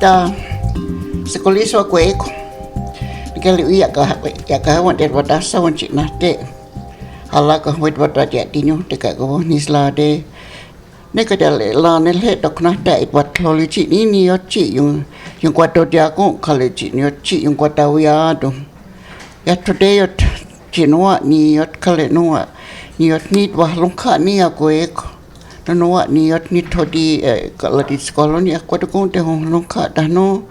ta sekolah kueko kalau iya kah wanted wada sawan cik nate hala kah wait wada jadi nyu dekat ko nisla de ne ka dale la ne le dok na dai wat loli cik ni yo cik yung kwato dia ko kale cik ni cik yung kwata ya do ya today yo cik ni yo kale noa ni yo nit wah longka ni aku eko noa ni yo nit thodi kalau di sekolah ni aku tu ko te longka dah no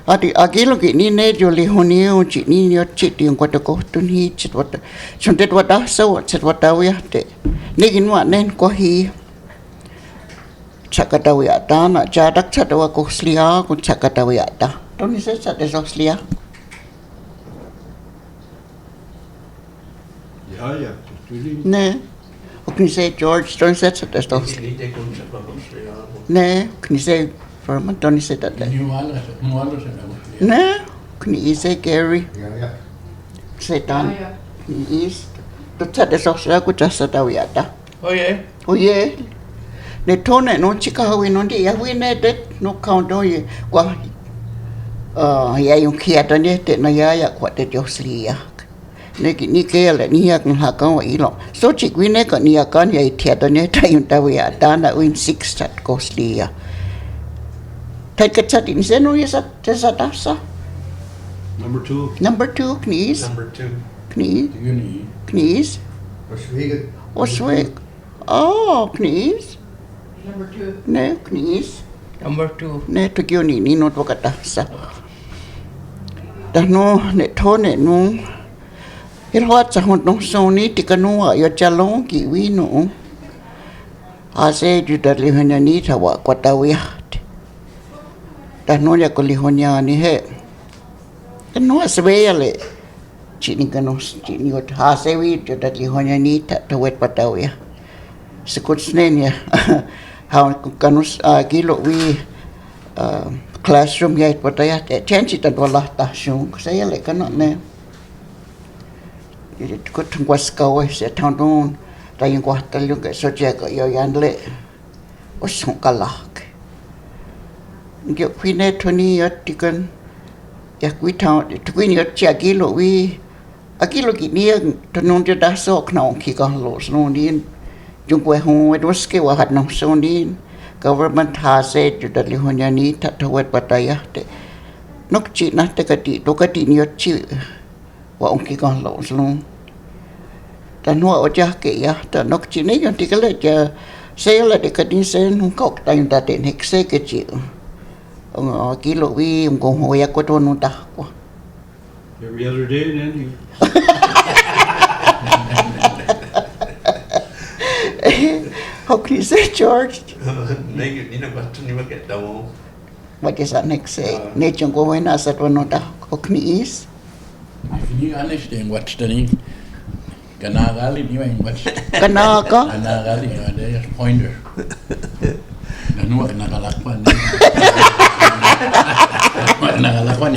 agi lo ni ne jo li honi o chi ni yo chi ti ko to ko tun hi chit wat chontet wat da so chit wat da ya te ne gin wa nen ko hi chakata ya ta na cha dak chat wa ko slia ko chakata ya ta to ni se chat so slia ja ne o ni se George to se chat so ne ni se for man to ni se ta ne kni se Gary setan is to chat so slia ko chasa ta ya ta oye ne tone no chika hawi no dia wi ne det no count do ye kwa ya yung kia to ne te na ya kwa te jo slia ne ki ni ke le ni ya kan ha ka wa i lo so chik wi ne ka ni ya kan ya thia to ne ta yung ta wi ya ta na win 6 chat ko slia ta ka chat in se no ye sa te sa ta sa number 2 knees knees Osweg oh knees Number 2. Ne, knees. Number 2. Ne, to kyo ni no to kata sa. Dah no ne to ne no. Irwat sa hon no so ni tikanu yo chalong ki wi no. Ase ju da li hanya ni ta wa kwata wi. Dah no ya ko li honya ni he. No asbe ya le. Chi ni kanu chi ni ot ha se wi ju da li honya ni ta to wet pata wi. Sekut snen ya. How kanus kilo wi classroom ya pataya change ta wala ta shung saya le kana ne ko tungwas kawe se tandon ta yung kwa ta lu ke so je ko yo yan le o shung kalak nge kwine toni ya tikan ya kwi ta kwine ya cha kilo wi akilo ki ni to non je da so knaung ki ka lo no ni Jung kwe hong it was ke wa hat no so din government has said to the lihonya ni ta thawat pataya te nok chi na te kati to kati ni chi wa ong ki kon lo so ta no o ja ke ya ta nok chi ni yon ti ka le ja se la de kati se no ko ta yon ta te nek se ke chi ong ki lo wi ong ko ho ya ko to no ta ko every other day then How can you say, George? What is that next say? Nature go when I said one nota. How can you is? If you understand what's the name, Ganagali, you ain't what's Kanaka? Ganagali, they're just pointer. The new Nagalakwan. Nagalakwan,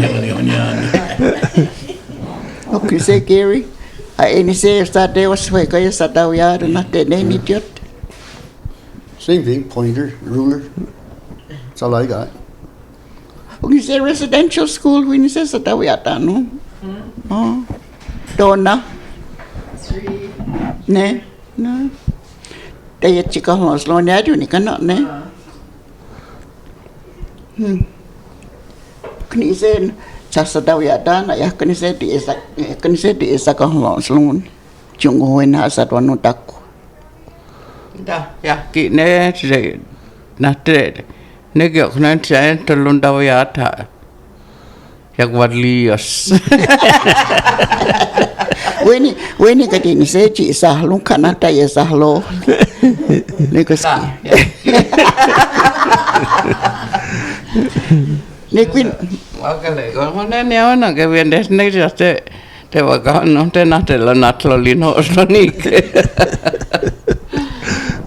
How can you say, Gary? I any say if that day was way, I said that we are not the name idiot. Same thing, pointer, ruler. That's all I got. When you say residential school, when you say that we are done, no? Donna? 3. Ne? No. They are chicken horse, Lord, I do not, ne? Can you say? Sa daw ya dan ya kan se di esa ka hon slun chung ho na sa to no tak Da ya ki ne se na te ne ge khna cha to lun daw ya tha yak wadli yas weni ka din se chi sa lun kana ta ya sa lo ne ka ski ne quin Wakale ko ne ne ona ke bien des ne te wa ka no te na te la nat lo lino osnik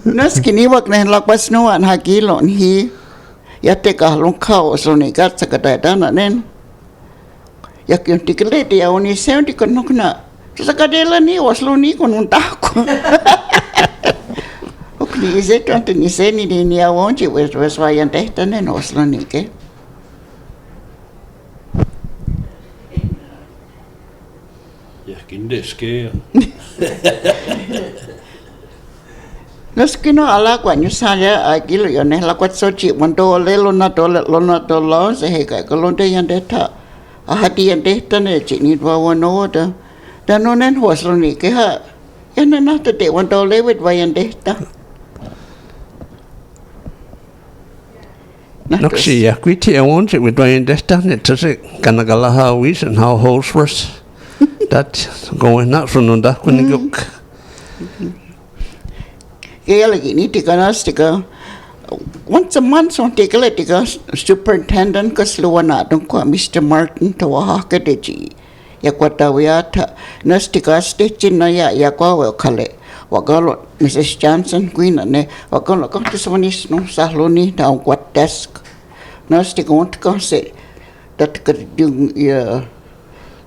nas kini wak ne lak pas no an ha ki lon hi ya te ka lon khao so ni ka sa ka ta da na nen ya ki ti ke le dia oni se ti ko no na sa ka de la ni oslo ni ko non ta ko okni se to ni se ni ni ya won chi wes wes wa yan te ta ne oslo ni ke Kinde scale. Nos kino ala kwa nyusaya agilo yone la kwa sochi wando le lona to lo se he ka kolonde yande ta a hati yande ta ne chi ni wa wono da no nen hos lo ni ke ha yana na te wando le wit wa yande ta Noxi ja quiti e won't it with Ryan Destan it to say Kanagala how we and how holes for us. That going not from Nunda when you go. Kaya lagi ni tika na tika once a month so tika le tika superintendent ka sluwana dong ko Mr. Martin to wa ka de ji ya kwa tawiyata nas tika stage na ya kwa wa kale wa galo Mrs. Johnson queen ne wa galo ka tiswanis no sahloni da kwa desk nas tika want ka se dat ka ya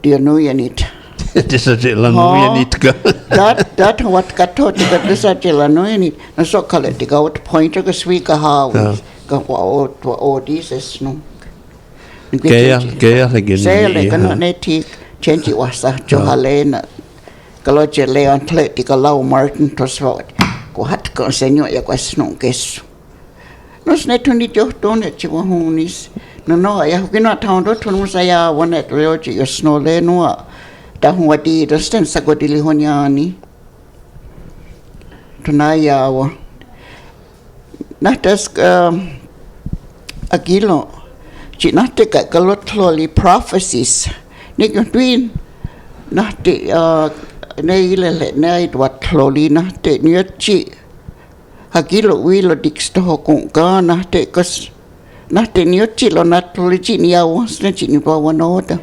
dia no ya nit This is it, we need to go. that what kato tika desa jela no ini na so kale tika what pointer ka swi ka ha ka o this no Gaya again. say le kana ne ti change wasa jo halena kalau jele on plate tika lau Martin to swat ko hat ko senyo ya kwa sno kes nos ne tuni jo tone chi wa hunis no ya kina taundo tunu saya one reo chi yo sno le no Tahwadi Rustan Sagodili Honyani Tunayawa Natas Agilo Chinatica Galotoli prophecies Nick Twin Nati Naile Night what Cloli Nate Nyachi Agilo Willow Dixto Kunga Nate Cos Nate Nyachi or not Liginia was snatching for one order.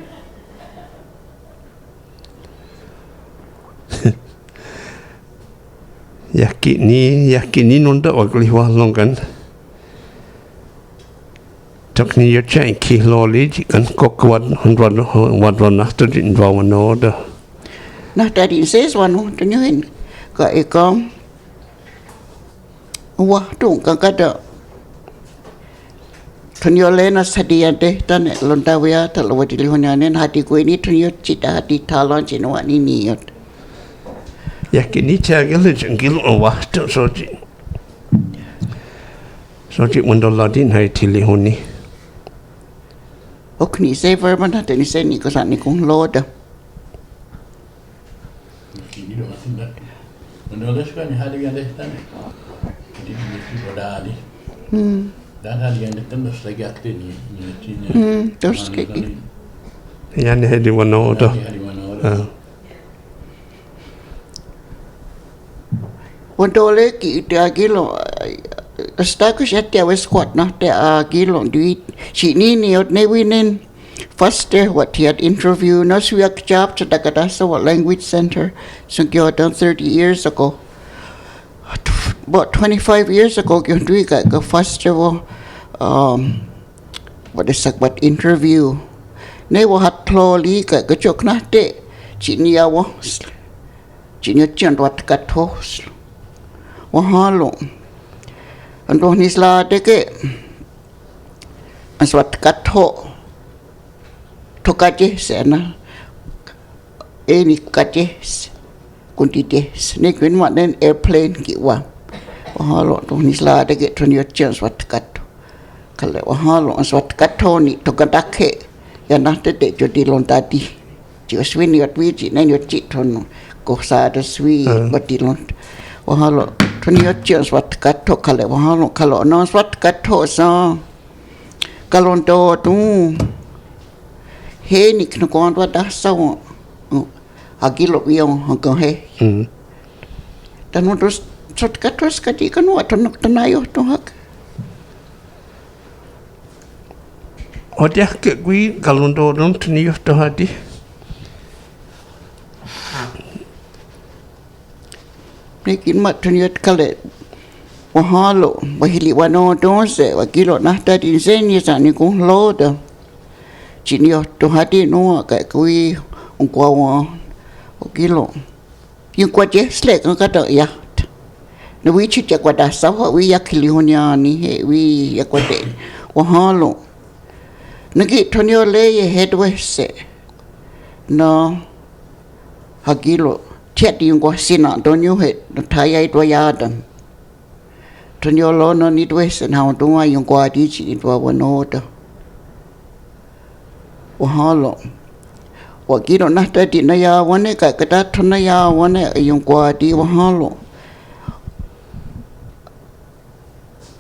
Yakini nunda ogli walongan. Tokni your chanki lolly kan kokwad wadron after in one order. Not that it says one to you in got a come. What don't got a Tunyolena Sadiante done it Lontavia Talawatilihonan and Hati Quini to your chita Hati Talon in one in it. Yakini chagilage and gil or what soji. Soji Wondoladin Haitili Honi. Okni say verban at any say Nicosanicum Lord. You don't think that. No, this one had to understand it. Didn't you daddy? That had to understand the Sagat in Those kicking. Yan had one order. Wondole ki agilo stakus yatia was squat not the agilo do it she nini out ne winin first what he had interview no suyak job to Dagadasa language center so you done 30 years ago about 25 years ago you do go first what is that what interview ne wo hat ploli ka go chok na te chinia wo chinia chen wat ka thos Wahalo. And on his la deke as what kato tokaje sena any kajes kunti snake when one then airplane kiwa Wahalo on his la deke to your chance what kato kale Wahalo as what kato ni tokadake yanate de jodilon tadi just win your wiji then your chiton go sa the sweet but dilon Wahalo Tunio chance what kato kale wahalo kalo no what kato so kalondo tu he nik no kon wa da so agilo wion go he tanu dos sot kato skati kanu atonok tanayo to hak Odia ke gui kalondo non tunio to hadi. Nikin mat tuniat kale wahalo bahili wano donse wakilo nahta din seni sani kung loda chinio to hati no ka kui ungkwa wa okilo yung kwa je slek ang kata ya na wi chit yakwa da sawa wi yakili honya ni he wi yakwa de wahalo nagi tunio le ye headway se no Agilo chat yung ko sina don't you hit no taya itwa yadan. Tunyo lo no ni twes and how tunga yung ko adichi itwa wanoda. Wahalo. Wakiro nahta di na ya wane ka kata tuna ya wane yung ko adi wahalo.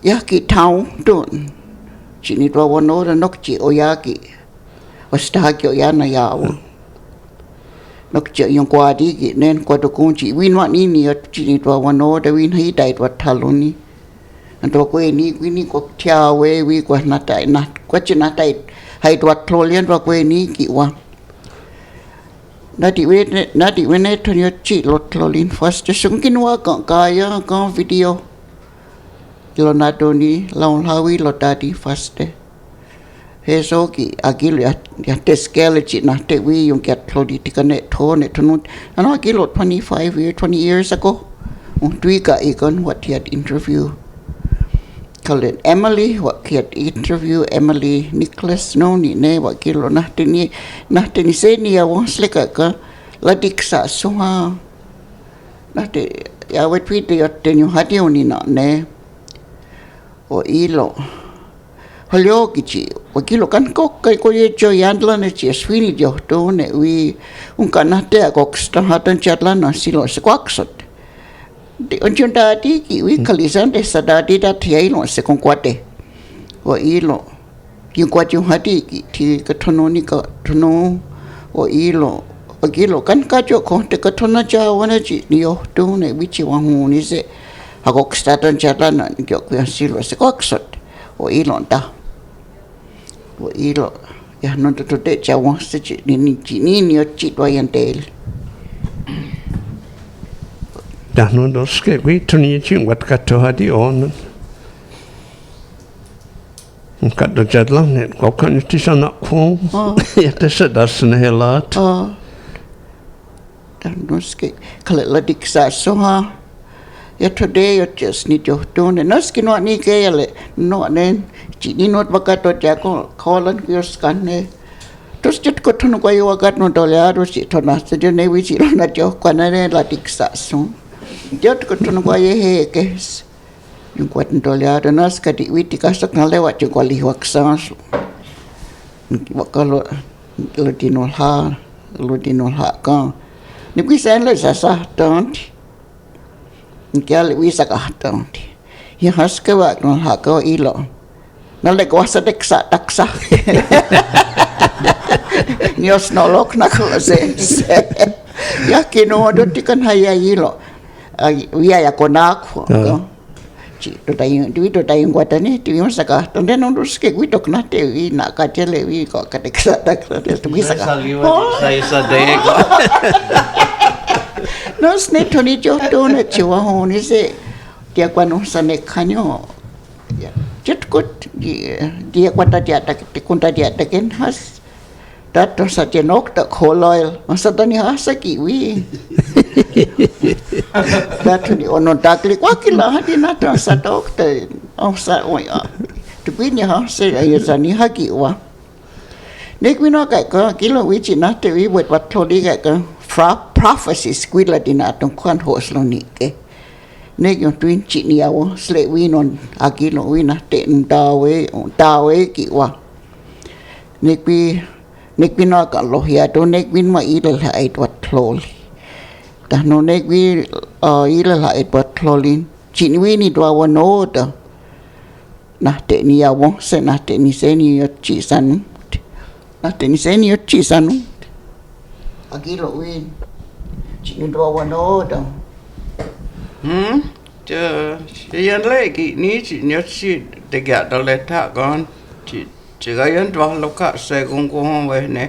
Yaki tau dun. Chini itwa wanoda nokchi o yaki. Wastaki o yana yawa. Nokchi yung ko adi ki nen ko to kunchi win wa ni ni chini itwa wanoda win hi dai itwa taluni. Anto ko ni wini ko tia we ko natai nat ko china tai hai twat thlolian wa ko ni ki wa nati we ne thonyo chi lot thlolin first sungkin wa ka ya ka video lo na to ni laun hawi lo tadi first he so ki agil ya teskele chi na te we yung ket thlodi tikane thone thonu ano agil 20 years ago tui ka ikon what he had interview called it Emily what he had interview Emily Nicholas no ni ne wa kilo nahtini se ni ya wong sleka ka ladiksa soha nahte ya wet video tenyo hadio ni na ne o ilo halyo kichi wa kilo kan ko kai ko ye jo yandla ne chi swini jo to ne wi un kanate ko sta hatan chatla na silo squaksot de onchunda ti ki wi kalisan de sadadi da thiai no se konkwate o ilo yung kwat yung hati ki ti ka thono ni ka thono o ilo o kilo kan ka jo ko te ka thona cha wana chi ni yo tu ne wi chi wa hu ni se ha ko statan chatla na ni ko silo se koksot o ilo da o ilo ya no to te cha wa se chi ni yo chi do yan tel Dahnu doske we tuni ching wat kato hadi on. Kat do jadlang net ko kan ti sana ko. Ya te sedas ne helat. Dahnu doske kale ladik sa so ha. Ya today you just need to do ne noski no ni ke yale no ne chi ni not bakato ja ko kolan kyos kan ne. Terus jut ko thonu ko yo agat no dolya ro si thona se ne wi si na jo kana ne ladik sa so. Jot ko tunu ko ye he kes yung kwat ndolya da nas ka di witi ka sak na lewat yung ko liwak sa wakalo lo dinol ha ka ni pi sen le sa tant ni kal wi sa ka tant ya has ka wa no ha ko ilo na le ko sa dek sa taksa nios no lok na ko se ya kino do tikan haya ilo via ya konako ci to tayong kwata ni ti mo saka tonde no ruske wi tok na te wi na ka tele wi ko ka te ksa tak te wi saka Saya sadhe ko. no sne toni jo to na chiwa ho ni se dia kwano sa ne khanyo jet kot dia kwata dia tak te kunta dia taken has Dato sa jenok tak holoil masa tani hasa kiwi. Dato ni ono takli wakila hadi nata sa dokter. Oh sa oya. Tupinya hasa ya sani haki wa. Nek wino kai ka kilo wichi nata wi buat wat thodi kai ka prophecy squila dinatong kwan hoslo ni ke. Nek yung twin chi ni awo sle winon agilo wina te dawe ki wa. Nek wino ka lohia to nek win ma ilal hait wat thloli. Dah no nek wi ilal hait wat thlolin. Chin wini dwa wano ta. Nah te ni awo se nah te ni se ni yot chi sanu. Nah te ni se ni yot chi sanu. Agilo win. Chin dwa wano ta. Yan lagi ni nyot si dekat dalam tak kan. Jika yang dua lokak saya kongkong weh ne.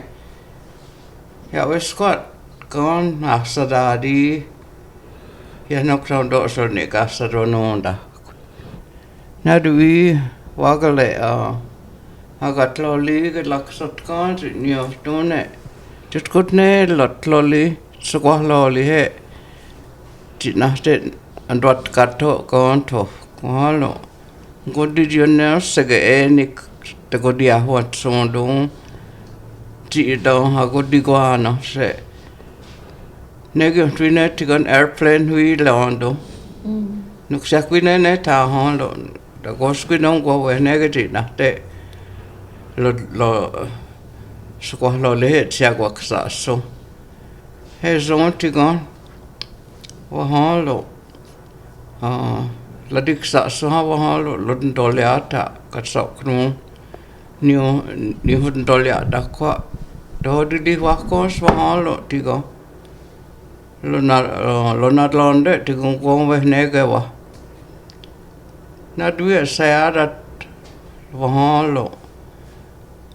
Ya wes kuat kan asadadi. Ya nak dok so ne kasarono dah. Nadui wagale agat loli ke laksat kan ni tu ne. Cutkut ne lot loli sekolah loli he. Cina te andot kato kan tu kalau godi jone sege enik te godi ahwat sondong ci do ha godi ko ana se Negi twine tigan airplane hui londo. Nuk sakwine ne ta hondo. Da goskwine go we negi na te lo sukwa lo le tia go ksa so. He zon tigan wa hondo. La diksa so ha wa hondo lo ndole ata katsa knu ni ndole ata kwa do di wa ko so hondo tigan. Lona londe ti kong we nege wa na due sayada wa lo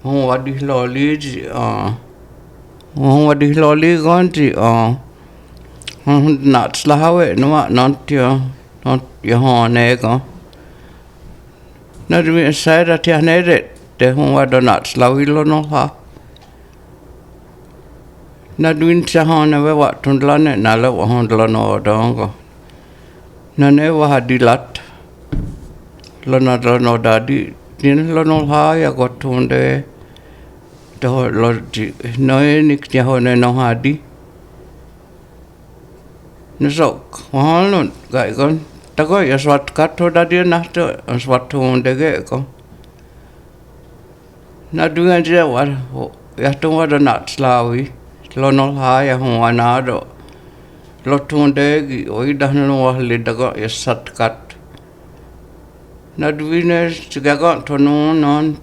hon wadi loli ji hon wadi loli gonti hon nat slawe no not yo hon nego na due sayada ti anede te hon wado nat slawi lo no ha na duin chahana we wa tundlane na le wa hondlano dongo na ne wa hadilat lona lona dadi din lono ha ya gotunde to logi no nik ya hone no hadi nisok halon gai gon ta go ya swat katho dadi na to swat hunde ge ko na duin je wa ya to wa na slawi Lono haya huanado. Lotunde oidahno wahli daga yasat kat. Nadwine sigaga tonu non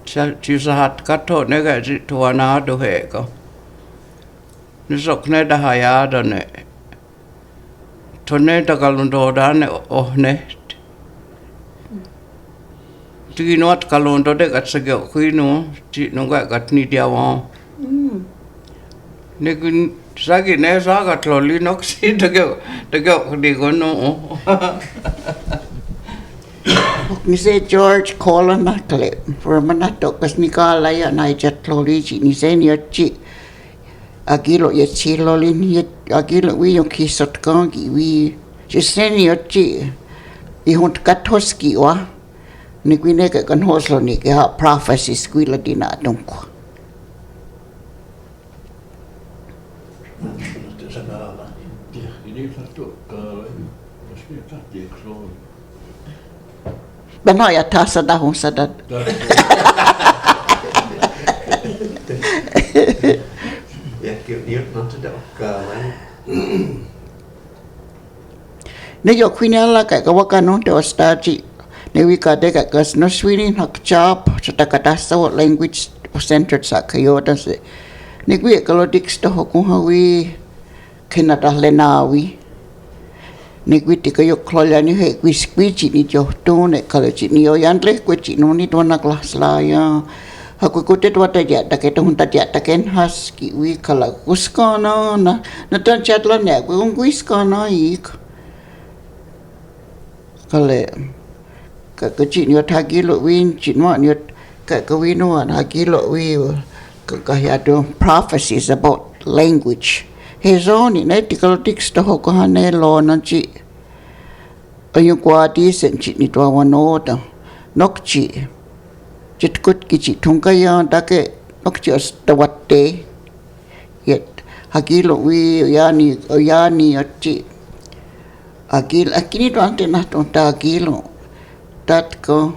chisahat kato nega tuanado hego. Nisok ne dahayada ne. Tone dagalundo dane ohne. Tiginot kalundo de gat sagyo kuino ti nunga gat ni diawa. Negun sagi ne saga tloli noksi tego di gono. Ni se George Colin nakle for manato kas nikala ya na jet tloli ji ni se ni chi agilo ye chi loli ni agilo wi yo kisot kangi wi je se ni chi I hont katoski wa ni kwine ka kan hoslo ni ka prophecy skwila dina donko. Bana ya tasa dah hon sadad. Ja, kiểu điệu nó sẽ đọc cờ ấy. Ne yo kwine la ka ka wakano te ostaji. Ne wi ka de ka kas no swini hak chap sa ka tasa language centered sa kayoda se. Ne wi ka lo dix to ko hawi kenata lenawi. Ne wi ti ka yo klola ni he wi squiji ni jo tone ka le ni yo yanle ko chi no ni to na class la ya. Aku kutet wata ja ta ke to hunta ja ta ken has ki wi kala kuskana na ta chat la ne ko kuskana ik. Kale ka chi ni ta gi lo win chi no ni ka wi no na gi lo wi ka ya do prophecies about language. His own in ethical text to ko hane lo na chi ayu kwa ti sen chi ni to wa no ta nok chi chit kut ki chi thung ka ya ta ke nok chi sta wat te yet hagilo wi ya ni chi agil akini to ante na to ta agilo tat ko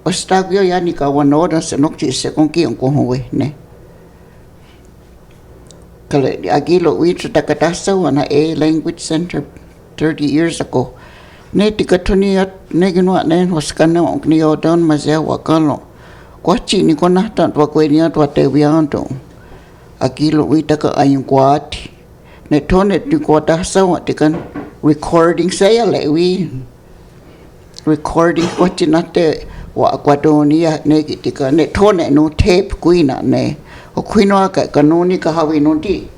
ostagyo ya ni ka wa no da se nok chi se kon ki ko ho we ne kale agilo wi ta ka ta so na a language center 30 years ago ne tikatoni at ne gino ne hoskana ni odon mazia wakalo kwa chi ni kona ta to ko ni to te wianto agilo wi ta ka ayun kwati ne tone ti ko ta so tikan recording saya le wi recording ko chi na te wa kwadonia ne kitika ne tone no tape kuina ne o kuino ka no ni ka hawi no ti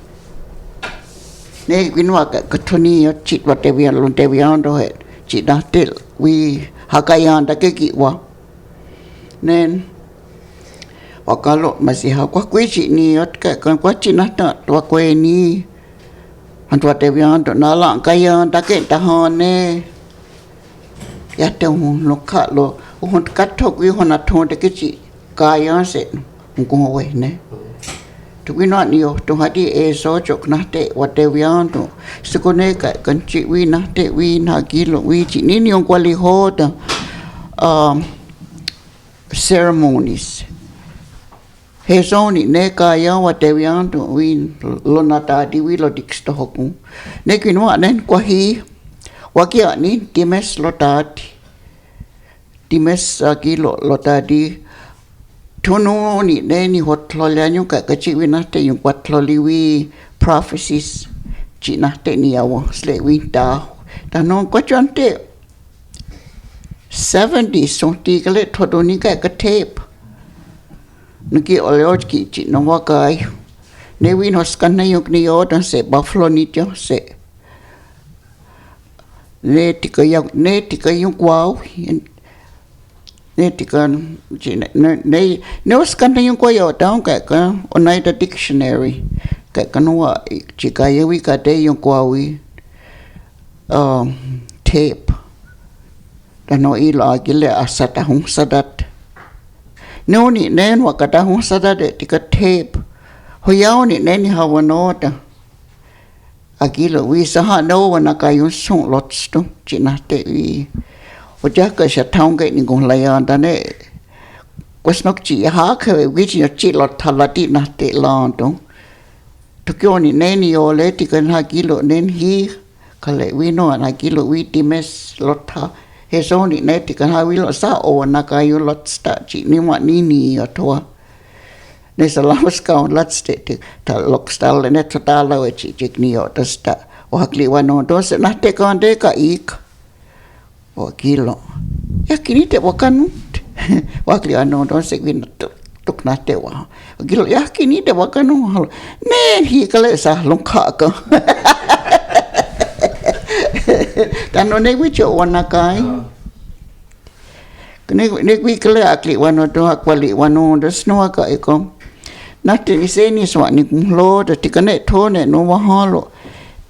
ne kuino ka toni chi wa te wian do he chi da te wi hakayan ta ke ki wa nen wakalo masiha kwa kwichi ni ot ka kwa chi na ta wa kwe ni antua te wian do na la kayan ta ke ta hone ya te lo ka lo hon ka thok wi hona thon te ke chi kayan se ko we ne tu we not nio tu hadi e so jok na te what they we on to sikone ka kan chi we na te we na gilo we chi ni nion kwali ho da ceremonies he so ni ne ka ya what they we on to we lo na ta di we lo dik sto hoku ne kino anen kwa hi wa kia ni times lo ta times gilo lo ta di Tono ni ni hot lolia nyu ka chi wi na te yung kwat loli wi prophecies chi na te ni awo sle wi ta no ko chon te 70 so ti ka le thodo ni ka tape nuki oleo ki chi no wa kai ne wi no skan na yung ni o dan se buffalo ni jo se ne ti ka yung wow ne tikan ne uskan yung ko yo taong ka Oneida dictionary ka kanwa chika yewi ka te yung kwawi tape tano ila gile asata hung sadat no ni nen wa kata hung sadat tika tape hoyao ni nen hawanota agilo wi saha no wana kayun song lots to chinate wi o ja ka sha taung ke ni gong la ya da ne kwes nok chi ha ke wi chi chi lot thala ti na te la to kyo ni ne ni o le ti kan ha kilo nen hi ka le wi no na kilo wi ti mes lot tha he so ni ne ti kan ha wi lo sa o na ka yu lot sta chi ni ma ni o to ne sa la ska lot sta ti ta lok sta le ne ta la we chi ni o ta sta o hakli wa no to se na te kan de ka ik o kilo ya kini te wakanu wakli ano don se win tuk na te wa o kilo ya kini te wakanu ne hi kale sa long kha ka tano ne wi cho wana kai ne wi kale akli wano to akwali wano das no ka eko na te ni se ni so ni lo de tikane to ne no wa halo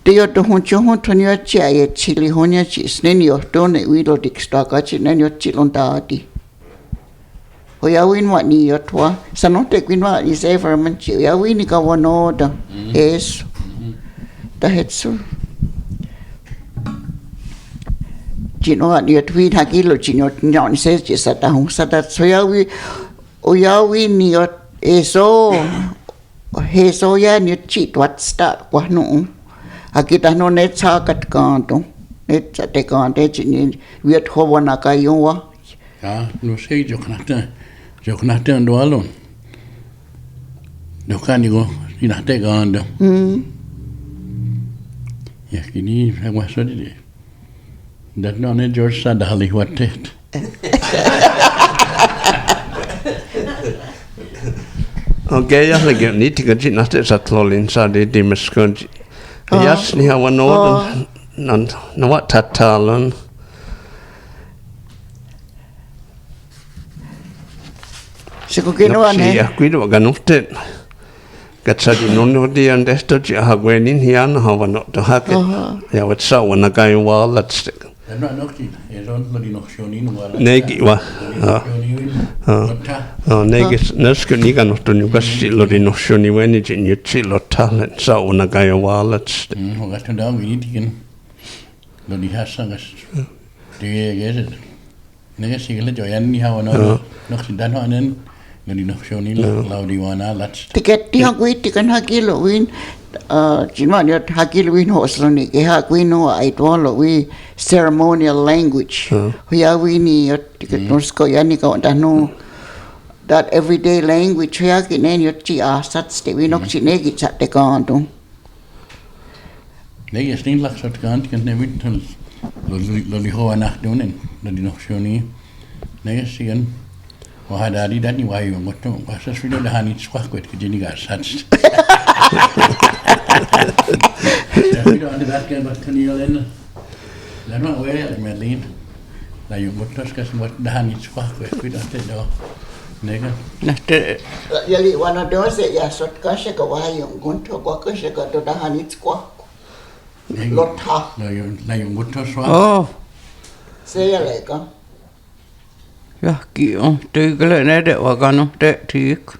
Teo to huncho hontonio chia e chili honia chi snenio tone wilo dik staka chi nenio chilonta ati. Hoya win what ni yotwa sanote kwinwa is ever manchi ya wini ka wanoda es da hetsu. Chino ni yotwi hakilo chino nyon says chi sata hung sata so ya wi ni yot eso he so ya ni chi twat start kwa no Akita no net sa kat kanto net sa te kante chini viet ho wana ka yuwa ja no sei joknata ndo alon no kan digo ina te gando ya kini wa so di dat no ne George Sadali watet Okay, ja lagi ni tiga cina te satlolin sa di meskan Yes, ni hawa no nan na wat tatalan. Siko kino ane. Ya kuido ganufte. Gatsa di nono di ande sto ji hagwenin hian hawa no to hake. Ya wat sa wana kai wa let's. No ki eron lo di no shonin wala. Negi wa. Negi nesku ni kan to ni kasi lo di no shoni weni ji ni chi lo talent sa wana kai wa let's. Ho gasto da wi diken. Lo di hasa gas. De geset. Nega sigele joyan ni hawa no. No dan ho anen lo di no shoni lo di wana let's. Tiket ti hagwi tikan hakilo win Jima ni hakil win hosloni ke hak win no ai to lo wi ceremonial language ya wi ni tiket nosko ya ni ka no that everyday language ya ki ne ni chi a sat ste wi nok chi ne ki chat te kan to ne ye stin lak sat kan ken ne wit lo li ho ana donen lo di nok shoni ne ye sigan wa hada di dan ni wa yo ngoto wa sa swido da hani skwa kwet ke jini ga sat we don't understand what can you learn. La no way at Merlin. La yung motos kas mot dahan it squawk we don't know. Nega. Nähte Yali wana do se ya sot ka she ka wa yung gunto ko ka she ka to da hanit ko lotha La yung motos wa. oh se ya le ka ja ki on tykele ne de wakano te tik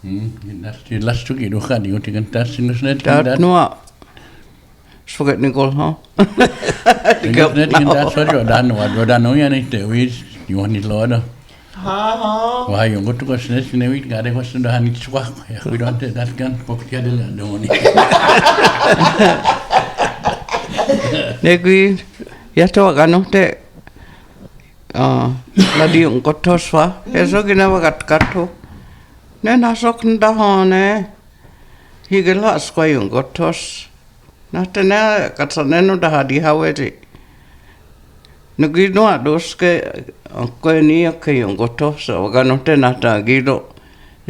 Last week itu kan dia tinggal tas sinus net. Dat noa. Forget Nicole, huh? Tinggal net tinggal tas saja dan ya ni wis you ni loda. Wah yang tu kau sinus ni wis ada kau sudah ni suah ya. We don't that kan pokoknya ada dong ni. Negeri ya tahu kan te ladi yung kotos wa eso ginawa kat ne nasok ndahone higela skwa yung kotos na tena katsaneno dah di haweti negeri no ados ke ko ni ke yung kotos wa kan te na ta gido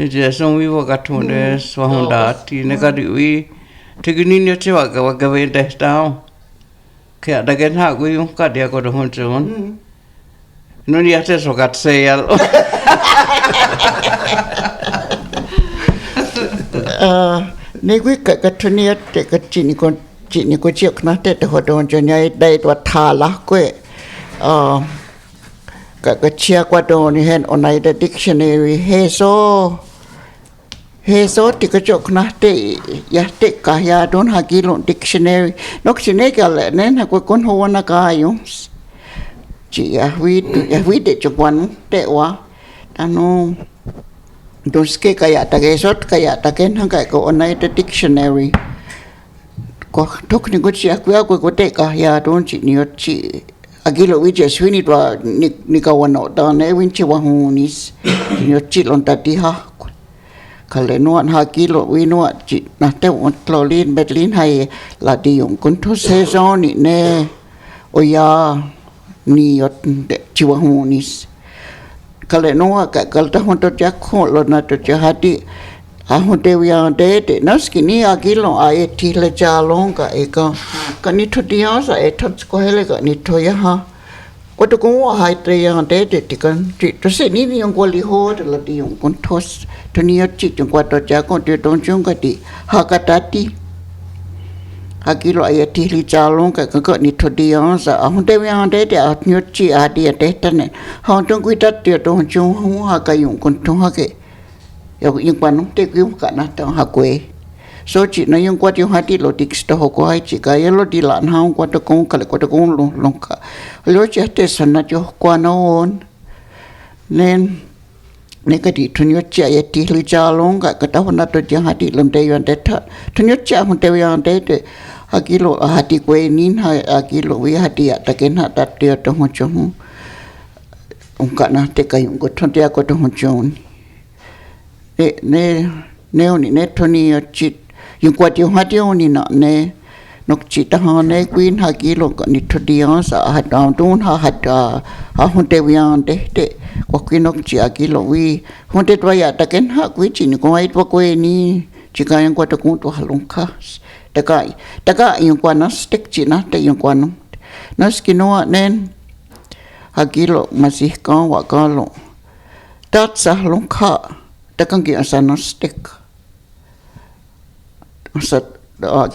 ni jeso wi wa katone swa honda ti ne kadi wi tigini ni chewa ga wa ga we te tao ke ada gen ha gu yung ka dia ko do honjon no ni ate so kat seyal ni gue ka tunia te ka chini ko chiok na te ho don jonya dai to thala ko ka chia kwa don ni hen Oneida dictionary heso ti ka chok na te ya te ka ya don ha gi lo dictionary nok chine ka le nen ha ko kon ho na ka yung chị vi để chụp quanh để quá nó đôi khi cái ta cái sốt cái ta cái thằng cái của Oneida dictionary có thuốc những cái chuyện của để cả ya đôi chị nhiều chị agilo vi chỉ suy nghĩ và ni cái quan nó đó này vi chỉ quan hồn nis nhiều chị lon ta đi ha cái lẽ nó ha kilo vi nó chị nãy te một chlorine Berlin hay là đi dùng con thuốc sezon nè nè ôi ya niyot jiwa hunis kale noa ka kalta honto jakho lo na to jahati a honte wi de naskini agilo a eti le jalong ka eka kani thodia sa ethot ko hele ka ni thoya ha ko to ko hai tre ya de tikan ti to se ni yong ko li ho de la di yong kon thos to ni chi chung kwa to ja ko te ton chung ka ti ha ka ta ti agilo ayati li jalong ka ka ni thodia sa honte wi de a nyot chi a di de tane ha chung kui tat ti to chung hu ha ka yong kon thong ha ke yung quan te yung ka na ta ha kwe so chi na yung kwa ti ha ti lo dik sto ho ko ai chi ka ye lo di lan ha kwa to kong ka le ko to kong long ka lo chi te san na jo kwa na on nen ne ka di thun yo cha ye ti li cha long ka ka ta na to ja ha ti lom te yon te tha thun yo cha hun te yon te te ha ki lo ha ti kwe nin ha ki lo wi ha ti ya ta ken ha ta te to ho chung ka na te ka yung ko thon te ko to ho chung ne oni ne thoni chit yung kwa ti ha ti oni na ne nok chit ha ne queen ha ki lo ka ni thodia sa ha ta tun ha ha hun te wian te ko ki nok chi a ki lo wi hun te twa ya ta ken ha kwi chi ni ko ai twa ko ni chi ka yang kwa ta ku to ha long kha ta ka yung kwa na stick chi na te yung kwa no na skino nen ha ki lo masih ka wa ka lo tat sa long kha ta kan ki asana stick sa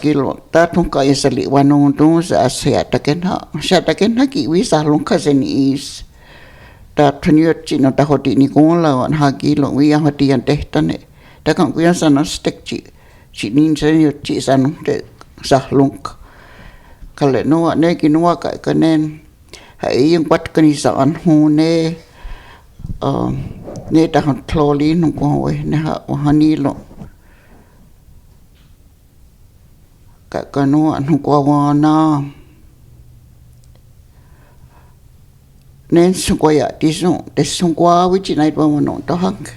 kilo ta thung ka isali wanong tu sa sia ta ken ha ki wi sa long ka sen is ta thunyo chi no ta hoti ni ko la wan ha kilo wi ya hoti an te ta ne ta kan ku asana stick chi nin se yo chi sa no te sa long ka le no ne ki no ka nen ha yung pat kan isa an hu ne ne ta han chlorine no ko we ne ha ni lo ka no an ko wa na nen su ko ya ti su kwa wi chi nai pa mo no to hak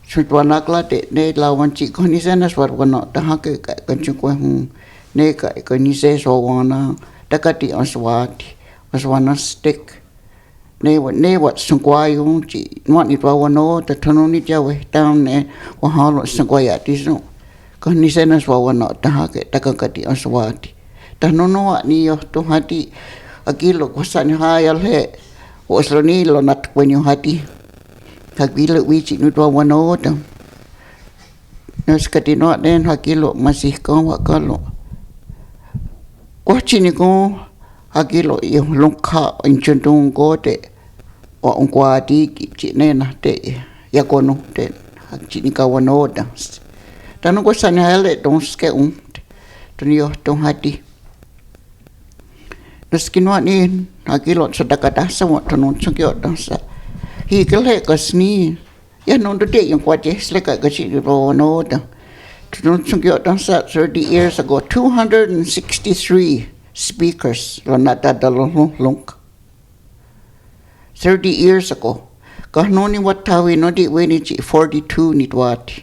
su to na kla te ne la wan chi ko ni se na swar ko no ta hak ka chu ko hu ne ka ni se so wa na ta ka ti an swa stick ne wat sung kwa yung chi nuat ni twa no ta thono ni ja we tam ne wa ha lo sung kwa ya ti so ko ni se na swa no ta ha ke ta ka ti aswati ta no ni yo to hati akilo ko sa ni ha ya le o so ni lo nat ko ni hati ka bilo wi chi ni twa no ta nos ka ti no den ha kilo masih ko wa ka lo ko chi ni ko akilo yung longkha inchundung ko te o ongwa ti ki chi ne na te ya ko no te chỉ ní cái one order ta nó có sang hay là đông cái tu ni tong hati nó skin wa ni lagi lot sedekah dah semua tu sung kyo dah sa hi ke le ka sni ya no de yang kwa je sleka ka chi ro no da tu sung kyo dah sa 30 years ago 263 speakers lo na da long 30 years ago ka no ni wat tawi no di we ni chi 42 ni twati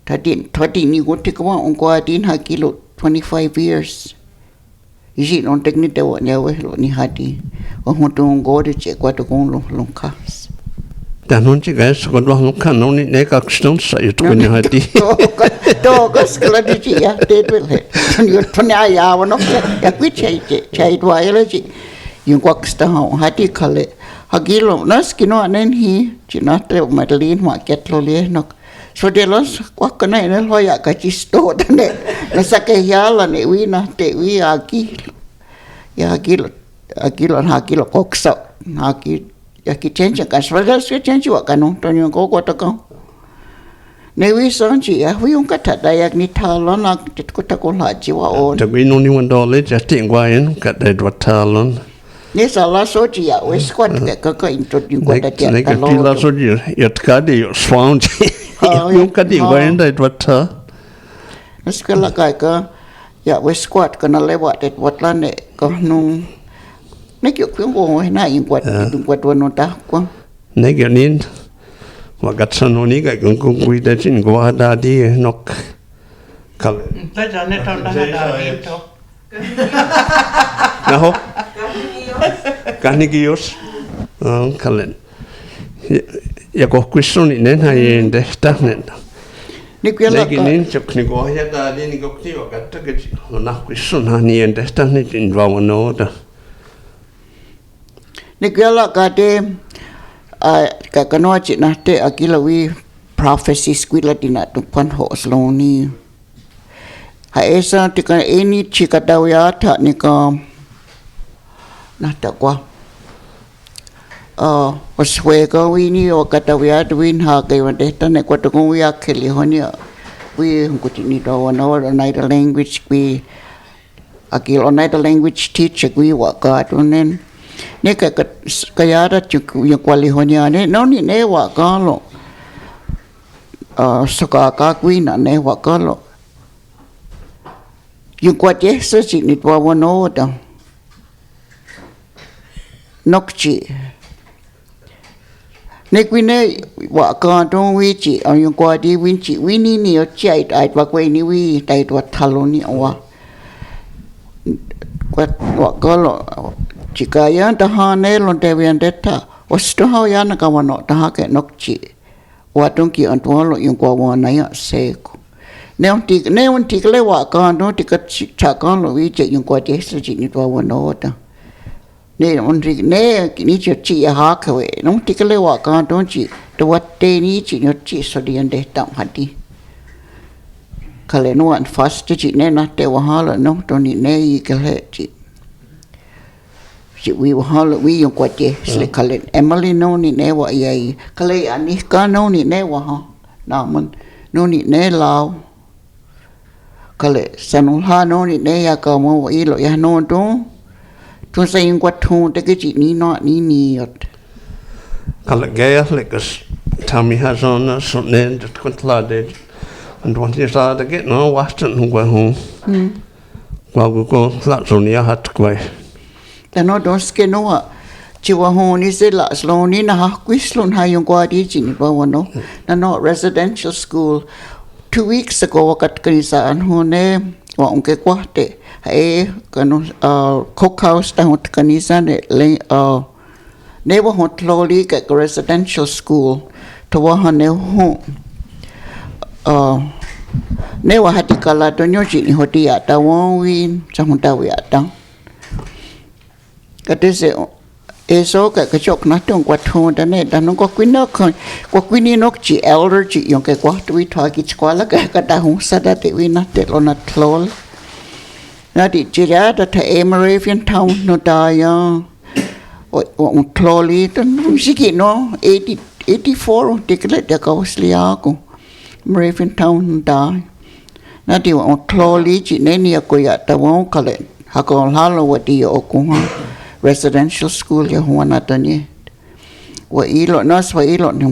thati ni go ti kwa on kwa din ha kilo 25 years isi non teknik dewa nyawe lo ni hati o hutong go de che kwa to kong long kas dan non chi guys ko do long kan non ni ka kston sa yu to ni hati to ko skala di chi ya te pe le ni to ni ya wa no ya kwi che do ya le chi yung kwa sta ha hati khale hagilo nas kino anen hi chi na te madalin ma ket lo le no so de los kwa kana ne lo ya ka chi sto ne na sa ke ya la ne wi na te wi aki ya akilo na akilo koksa aki ya ki change ka swaga se change wa kanu to ni ko ko to ko ne wi son chi ya wi un ka ta da yak ni tha lo na tit ko ta ko la chi wa on ta vi no ni one dollar ja ting wa en ka da dwa talon ne sa la so chi ya we squat ka intro di ko ta ne ka ti la so ji ya ka de yo swang ji yung ka di wa en da dwa ta skala ka ya we squat kana lewa det watla ne ko nung ne kyo kweng wo na yin kwat dum kwat wono ta ko ne ge nin wa gat san no ni ga gung gung kui da chin go da di nok kal ta ja ne ta da di to na ho Carnegios kalen ya ko question ni nen ha yin de ta nen ni kwela ka nin chok ni go ya da di ni go ti wa gat ta ge na question ha ni yen de ta ni in wa no da ni kwela ka de ka kano chi na te akila wi prophecy squila dina tu pan ho sloni ha esa ti ka eni chi ka da ya tha ni ka na ta kwa oswe ko wi ni o ka ta ya win ha ke wa de ta ne ko to ko ya kheli honia wi ko ti ni do no Oneida language wi akil Oneida language teacher wi wa ka to nen ne ka ya da chu ya kwali honia ne no ni ne wa ka lo soka ka wi na ne wa ka lo yu kwa je so chi ni wa no da nokchi ne kwine wa ka to wi chi yu kwa di win chi wi ni ni o chai ai wa kwe ni wi tai to thalo ni wa wa ka lo chi ka ya ta ha ne lo te wi de ta o sto ha ya na ka wa no ta ha ke nokchi wa tong ki an to lo yu kwa wa na ya se ko ne on ti le wa ka no ti ka cha ka lo wi che yu kwa je so chi ni to wa no ta ne on ri ne ni chi ha ka we no ti ka le wa ka don chi to wa te ni chi no chi so di ande ta ha di ka le no an fast chi ne na te wa ha lo no to ni ne I ka le chi wi wa ha lo wi yo kwa te se ka le Emily no ni ne wa ye ka le ani ka no ni ne wa ha na man no ni ne lao ka le sanul ha no ni ne ya ka mo wa I lo ya no to tu sai in kwat thu te ke chi ni no ni yot kal ge ya le kas tami ha zona so ne de kontla de and want you sa de get no waston go hu wa go la so ni hat kwai ta no dos ke no chi wa ho ni se la slo ni na ha kwislon ha yung kwa di chi ni ba no na no residential school 2 weeks ago wakat kanisa an ho ne wa unke kwa te kanu cookhouse ta hot kanisa ne ne wa hot loli ka residential school to wa ne ho ne wa hati kala to nyo chi ni hoti ya ta won win cha hon ta wi ta ka te se eso ka chok na tong kwa thon da ne da no ko kwin no ko kwin ni nok chi elder chi yong ke kwa tu wi tha ki chwa la ka ta hu sa da te wi na te lo na thlol na di jira da ta Moravian town no da ya o tloli to siki no 84 tiklet ya kausliako. Raven Town die. Na di on cloli chi neni ko ya ta won kale. Hakon halo wadi o kunha residential school ya huana tani. Wa ilo nas wa ilo un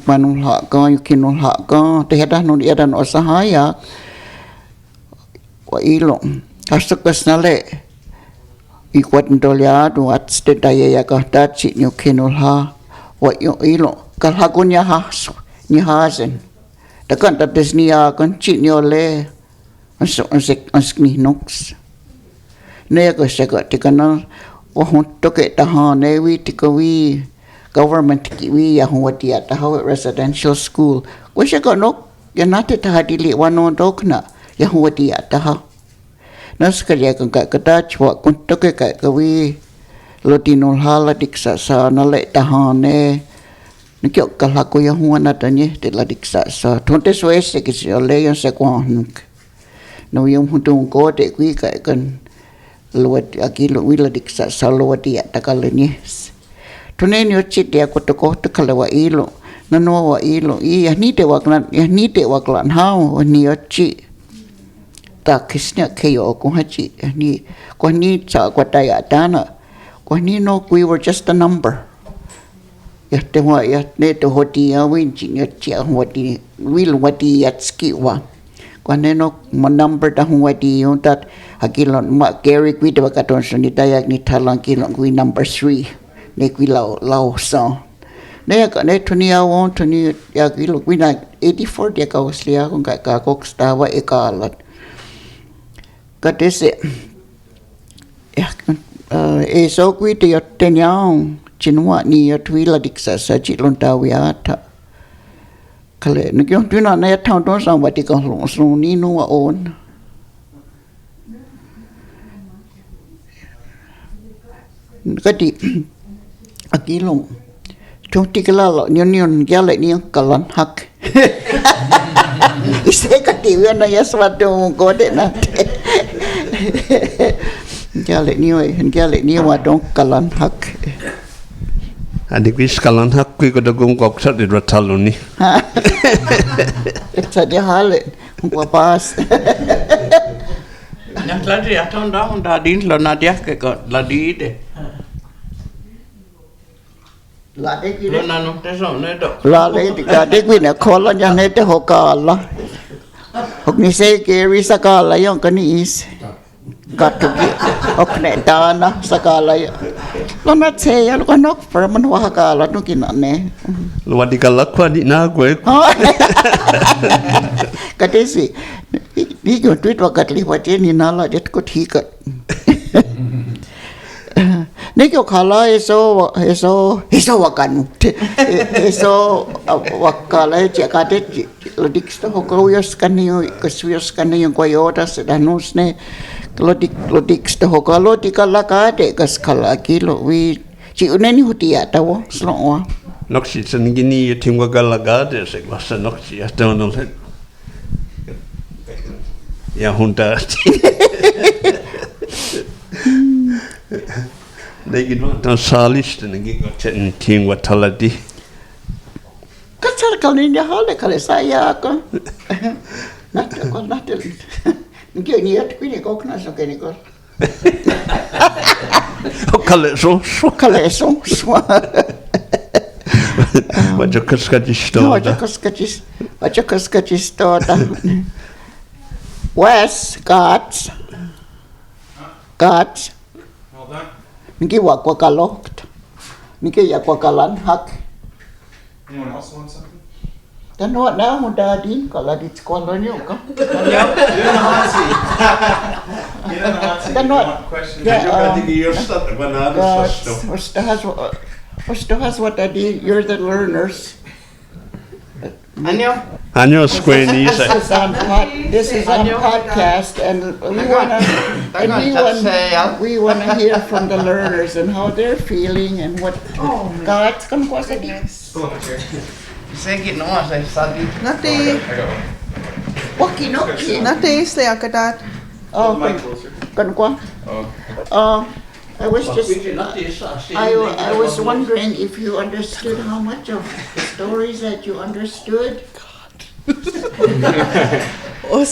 manul ha ka yukinul ha ka te hada no ya dan osahaya. Wa ilo astukas nale ikwat ndoliado at steda ya ka tachi yukinul ha. Wa ilo kalhagunya ha ni hazen. Takan ta desnia kan chi ni ole askni nox. Ne ko seka tikana wa hunto ke ta ha ne wi tikawi government ki wi ya huati ya ta residential school ko seka nok ya nate ta hadili wano dokna ya huati ya ta nas ka ya kan ka ta chwa kun to ke ka wi lotinol hala diksa sa na le ta ha ne nikyo kalako ya huana tanye te la diksa sa tonte soese ke se le ya se kwanuk no yung hutong ko te kui ka kan luat akilo wila diksa sa luat ya takalenies tonenyo chit ya ko to kalawa ilo nano wa ilo I ya ni te waklan hao ni ochi ta kisnya keyo ko hachi ni ko ni sa ko ta ya dana ko ni no we were just a number ya te wa ya ne to hoti ya win chi ya chi hoti will wati ya skiwa kwaneno mo number ta huwadi yung tat hakilon ma Gary kwi de bakaton so ni dayak ni talang kilon kwi number 3 ne kwi lao so ne ka ne tunia won tuni ya kilo kwi na 84 dia ka uslia kung ka kok stawa ekalat ka dese ya so kwi te yo tenyang chinwa ni yo twila diksa sa chilon tawiata kale ngyong tuna na ya town don sang wati ka long ni no on kati akilong tonti kala nyon gale ni kalan hak ise kati na ya swatu gode na gale ni wa don kalan hak Adik wis kalan hak kui ko dagong kok sa di rataluni. Sa dia hale ko pas. Nak lagi atau dah din lo nadia ke ko ladi de. La de ki Lo nanu te so ne do. la de ki na kola ya ne te hokala. Hok ni se ke ri sakala yon kani is. Gatu ki okne dana sakala ya. Lo na se ya lo kanok perman wa hakala no kinane. Lo wadi kalak kwa di na gue. Katesi ni ko tweet wa katli wa ni nala det ko thikat. Ne ko khala eso wakanu. Eso wakala che kadet lo diksta ko yos kanio ko swios kanio ko yota se danus ne lo diksta ho kalo tikala kade kas khala kilo wi chi uneni hutia tawo slowa. Noksi sen gini ya tingwa galagade se masa noksi ya tono le. Ya hunta. Lagi no salis ten gi ko ten tingwa taladi. Kasar kalin ya hale kale saya ko. Natel. Ngi ni at kwini ko kna so keni ko. Kale so. Wajo kaskati stoda. West Guards. Well done. Ngi wa kwa kalokt. Ngi ya kwa kalan hak. Anyone else want something? Dan what now mudadin kalau di sekolah ni kan. Get in the hot seat. Get in the hot seat. Then You what? want questions? What's what I did? You're the learners. Anyo square ni se. This is on podcast, and we wanna hear from the learners and how they're feeling and what God's kan kuasa di. Pull up a chair. Sige no sa sadi. Nati, I got one. Waki. nati istay ang kadat. Oh, Pull the mic closer. kan kuah. Oh. I was wondering if you understood how much of the stories that you understood. Well,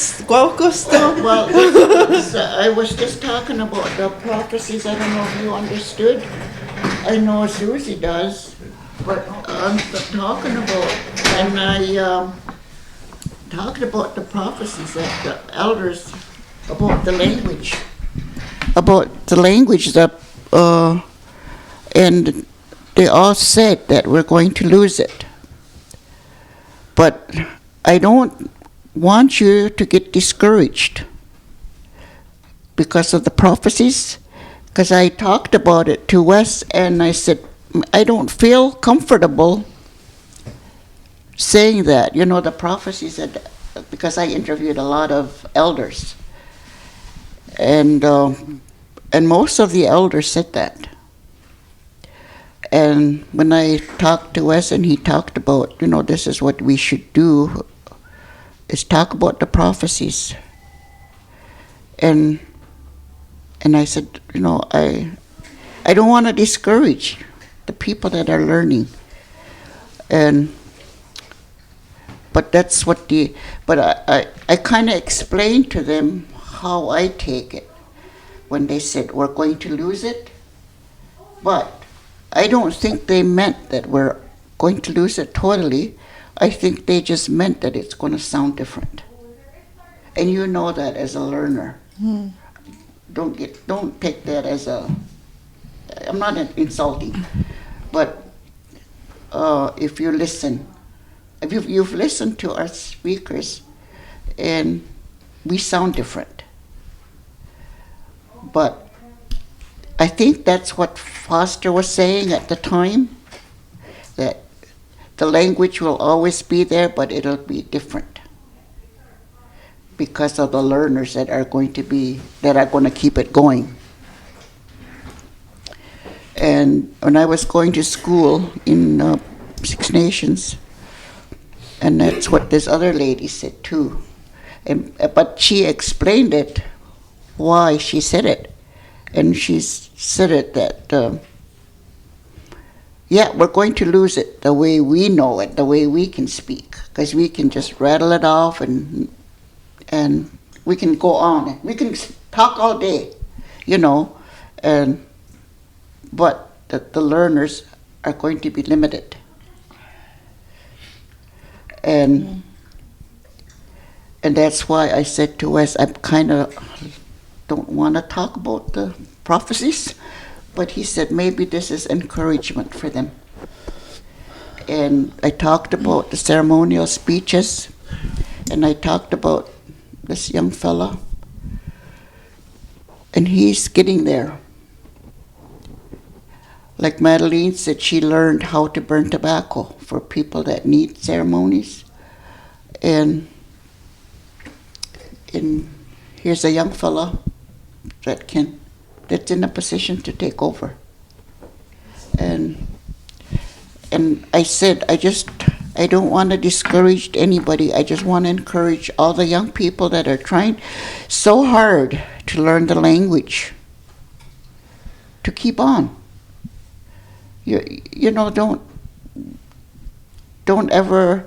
I was just talking about the prophecies. I don't know if you understood. I know Susie does, but I'm talking about, and I talking about the prophecies that the elders, about the language that, and they all said that we're going to lose it. But I don't want you to get discouraged because of the prophecies, because I talked about it to Wes, and I said, I don't feel comfortable saying that, the prophecies, that, because I interviewed a lot of elders, and most of the elders said that. And when I talked to Wes, and he talked about, this is what we should do, is talk about the prophecies. And I said, I don't want to discourage the people that are learning. But that's what I kind of explained to them how I take it when they said we're going to lose it. But I don't think they meant that we're going to lose it totally. I think they just meant that it's going to sound different. And you know that as a learner. Don't take that as I'm not insulting, but if you listen, if you've listened to our speakers, and we sound different. But I think that's what Foster was saying at the time, that the language will always be there, but it'll be different because of the learners that are going to keep it going. And when I was going to school in Six Nations, and that's what this other lady said too, but she explained it, why she said it. And she said it that, we're going to lose it the way we know it, the way we can speak, because we can just rattle it off and we can go on. We can talk all day, but the learners are going to be limited. And that's why I said to Wes, I kind of don't want to talk about the prophecies, but he said maybe this is encouragement for them. And I talked about the ceremonial speeches, and I talked about this young fella, and he's getting there. Like Madeline said, she learned how to burn tobacco for people that need ceremonies. And here's a young fella that's in a position to take over. And I said, I don't want to discourage anybody. I just want to encourage all the young people that are trying so hard to learn the language to keep on. Don't ever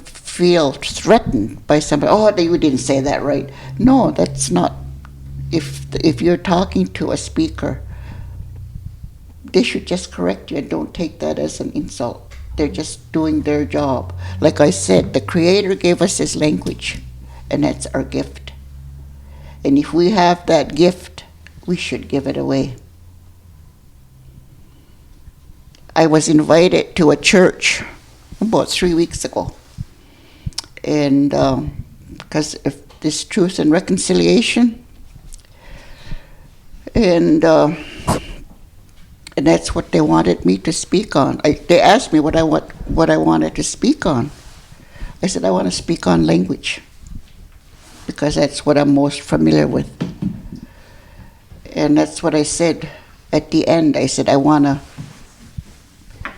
feel threatened by somebody. Oh, you didn't say that right. No, that's not. If you're talking to a speaker, they should just correct you and don't take that as an insult. They're just doing their job. Like I said, the Creator gave us His language, and that's our gift. And if we have that gift, we should give it away. I was invited to a church about 3 weeks ago, and because of this Truth and Reconciliation, and that's what they wanted me to speak on. They asked me what I wanted to speak on. I said I want to speak on language because that's what I'm most familiar with, and that's what I said at the end. I said I want to,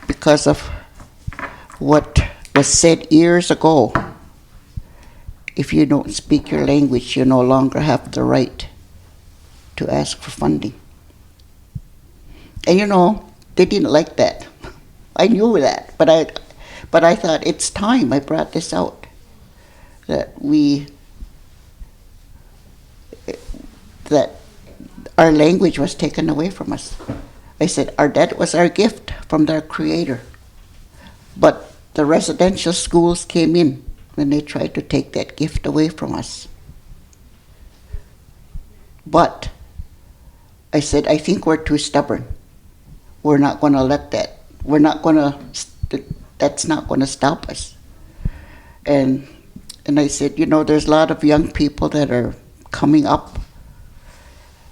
because of what was said years ago, if you don't speak your language, you no longer have the right to ask for funding. And they didn't like that. I knew that, but I thought it's time I brought this out, that our language was taken away from us. I said that was our gift from our Creator. But the residential schools came in when they tried to take that gift away from us. But I said, I think we're too stubborn. We're not going to let that. That's not going to stop us. And I said, there's a lot of young people that are coming up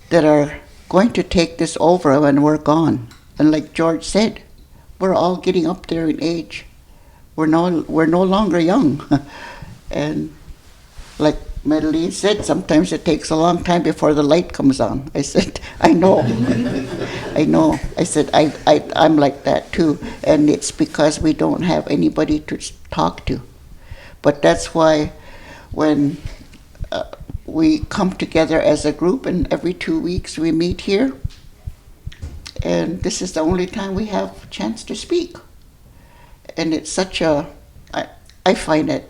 that are going to take this over when we're gone. And like George said, we're all getting up there in age. We're no longer young. And like Madeline said, sometimes it takes a long time before the light comes on. I said, I know. I know. I said, I'm like that too. And it's because we don't have anybody to talk to. But that's why when we come together as a group, and every 2 weeks we meet here, and this is the only time we have a chance to speak. And it's I find it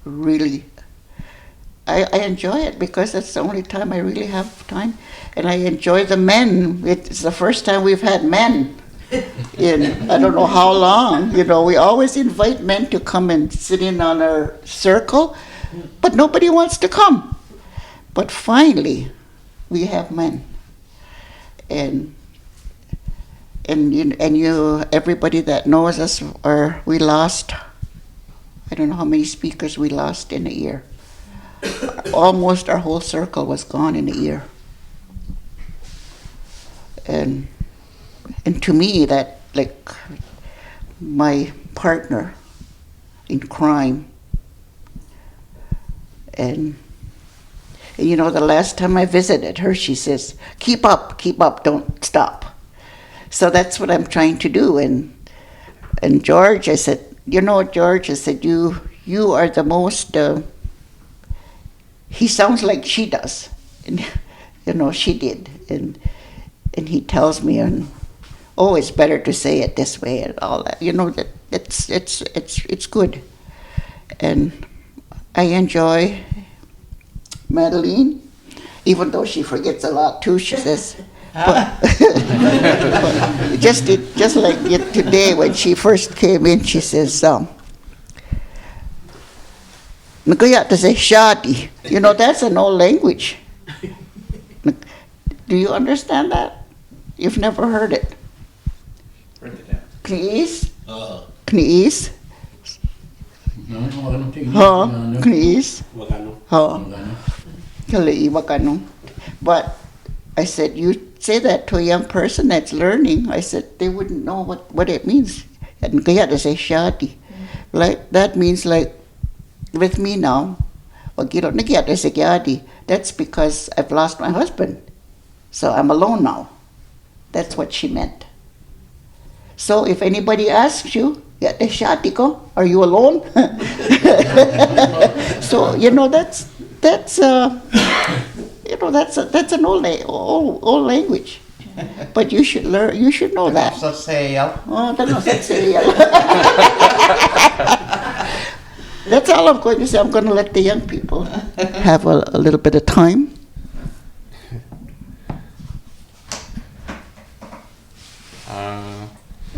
really, I enjoy it because that's the only time I really have time. And I enjoy the men. It's the first time we've had men in I don't know how long. We always invite men to come and sit in on our circle, but nobody wants to come. But finally, we have men. And everybody that knows us, we lost, I don't know how many speakers we lost in a year. Almost our whole circle was gone in a year. And to me, that, like, my partner in crime. And the last time I visited her, she says, keep up, don't stop. So that's what I'm trying to do. And George, I said, George, I said, you are the most, he sounds like she does. And, she did. And he tells me, it's better to say it this way and all that. That it's good. And I enjoy Madeline, even though she forgets a lot too, she says. But just like today when she first came in, she says, "Nagaya to say shadi." That's an old language. Do you understand that? You've never heard it. Break it down. Please. Please. Please. But I said, you say that to a young person that's learning, I said, they wouldn't know what it means. And kaya to say shadi. Like, that means like, with me now, that's because I've lost my husband. So I'm alone now. That's what she meant. So if anybody asks you, are you alone? So that's an old language. But you should learn. You should know that. That's all I'm going to say. I'm going to let the young people have a little bit of time.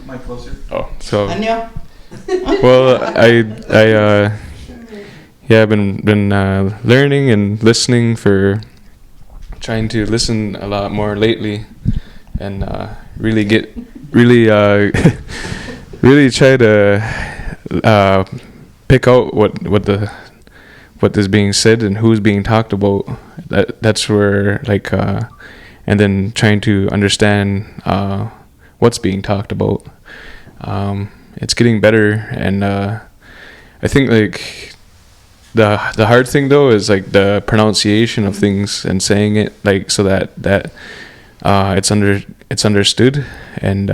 Mic closer. Oh, so Anya? well, I've been learning and listening for trying to listen a lot more lately, and really try to pick out what is being said and who's being talked about. That's where and then trying to understand what's being talked about. It's getting better, and I think the hard thing though is the pronunciation of things and saying it so that it's understood. And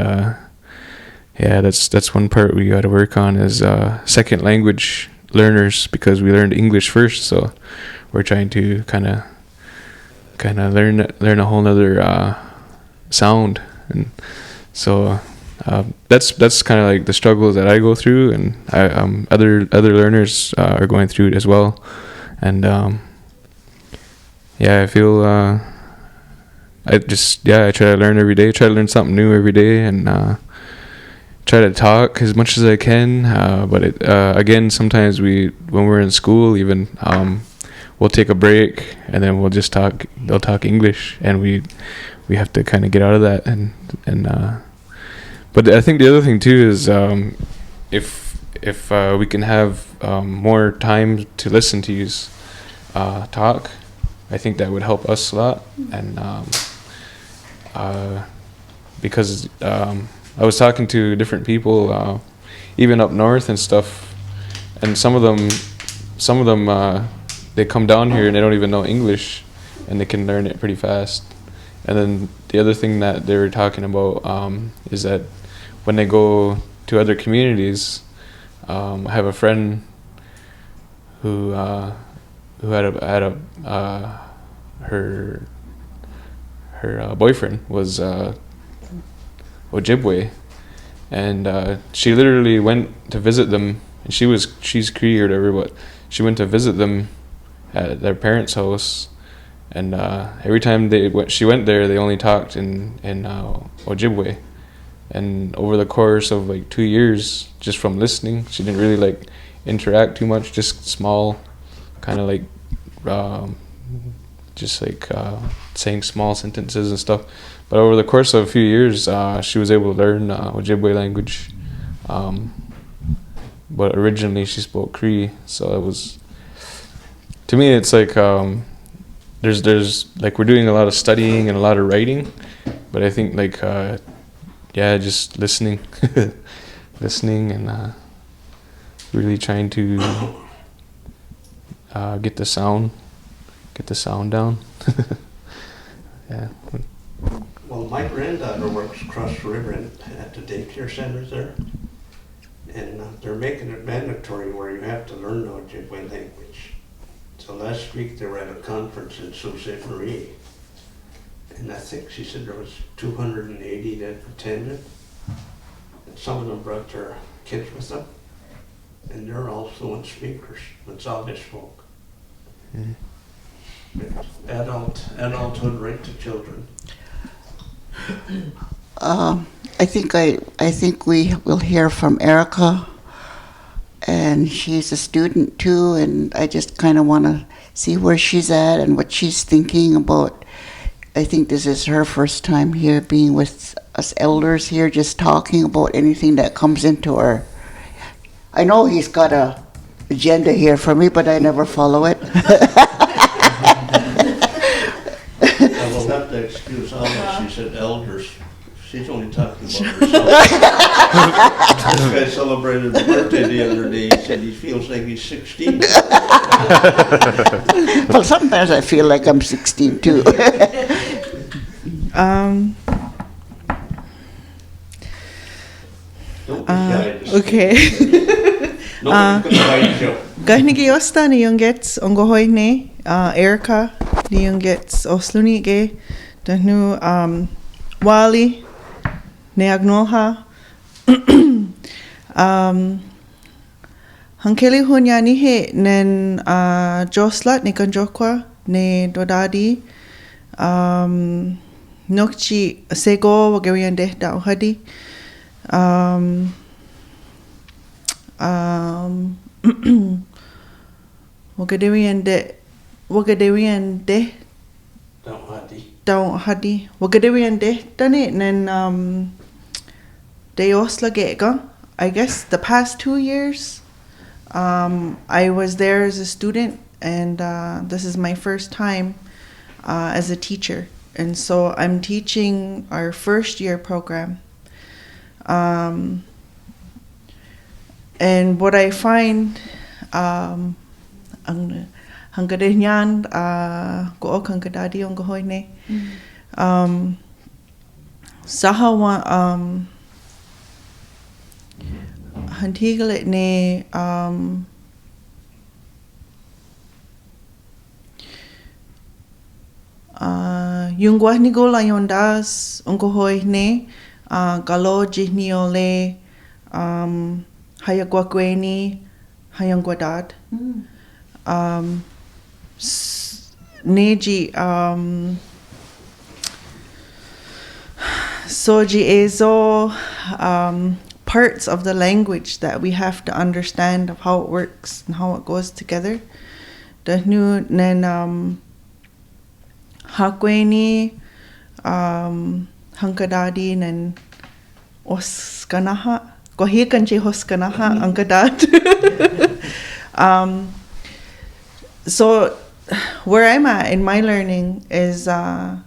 that's one part we got to work on as second language learners, because we learned English first, so we're trying to kind of kind of learn a whole nother sound, and so that's kind of like the struggles that I go through, and other learners are going through it as well, and I feel I try to learn every day, try to learn something new every day, and try to talk as much as I can, but again, sometimes when we're in school even, we'll take a break and then we'll just they'll talk English, and we have to kind of get out of that, and but I think the other thing too is if we can have more time to listen to you talk, I think that would help us a lot, and because I was talking to different people, even up north and stuff, and some of them they come down here and they don't even know English, and they can learn it pretty fast. And then the other thing that they were talking about is that when they go to other communities, I have a friend who had her boyfriend was Ojibwe, and she literally went to visit them, and she's Cree or whatever, but she went to visit them at their parents' house, and every time she went there, they only talked in Ojibwe, and over the course of like 2 years, just from listening, she didn't really like interact too much, just small, kind of like just like saying small sentences and stuff. But over the course of a few years, she was able to learn Ojibwe language. But originally she spoke Cree, so it was, to me, it's like there's like we're doing a lot of studying and a lot of writing, but I think like just listening, and really trying to get the sound down. Yeah. Well, my granddaughter works across the river at the daycare centers there, and they're making it mandatory where you have to learn the Ojibwe language. So last week they were at a conference in Sault Ste. Marie, and I think she said there was 280 that attended, and some of them brought their kids with them, and they're all fluent speakers. That's all they spoke. Mm-hmm. Adulthood right to children. I think we will hear from Erica, and she's a student too, and I just kind of want to see where she's at and what she's thinking about. I think this is her first time here being with us elders here, just talking about anything that comes into her. I know he's got a agenda here for me, but I never follow it. I will have to excuse Alma. She said elders. She's only talking about herself. This guy celebrated his birthday the other day. He said he feels like he's 16. Well, sometimes I feel like I'm 16 too. Don't be shy. Okay. Nobody's gonna bite you. Gahnigi osta ni yung gets ongohoy ni Erica ni yung gets osluni ge dahnu Wali ne agnoha hankeli hunya ni he nen joslat ni kanjokwa ne dodadi nokchi sego wageriande da hadi Wagadiriande Down Hadi Wagadiriande done it and Deosla Gega. I guess the past 2 years I was there as a student, and this is my first time as a teacher, and so I'm teaching our first year program. And what I find ang hanggadenyan ko hanggadadi ang gahoy ne sahawa hantigalit ne yung guahnigola yon das unkohoy ne galo jihniole hayagwakweni hayangwadad neji soji ezo parts of the language that we have to understand of how it works and how it goes together. The new nen hakweni hankadadi nen oskanaha kohikanchi hoskanaha ankadad. So where I'm at in my learning is I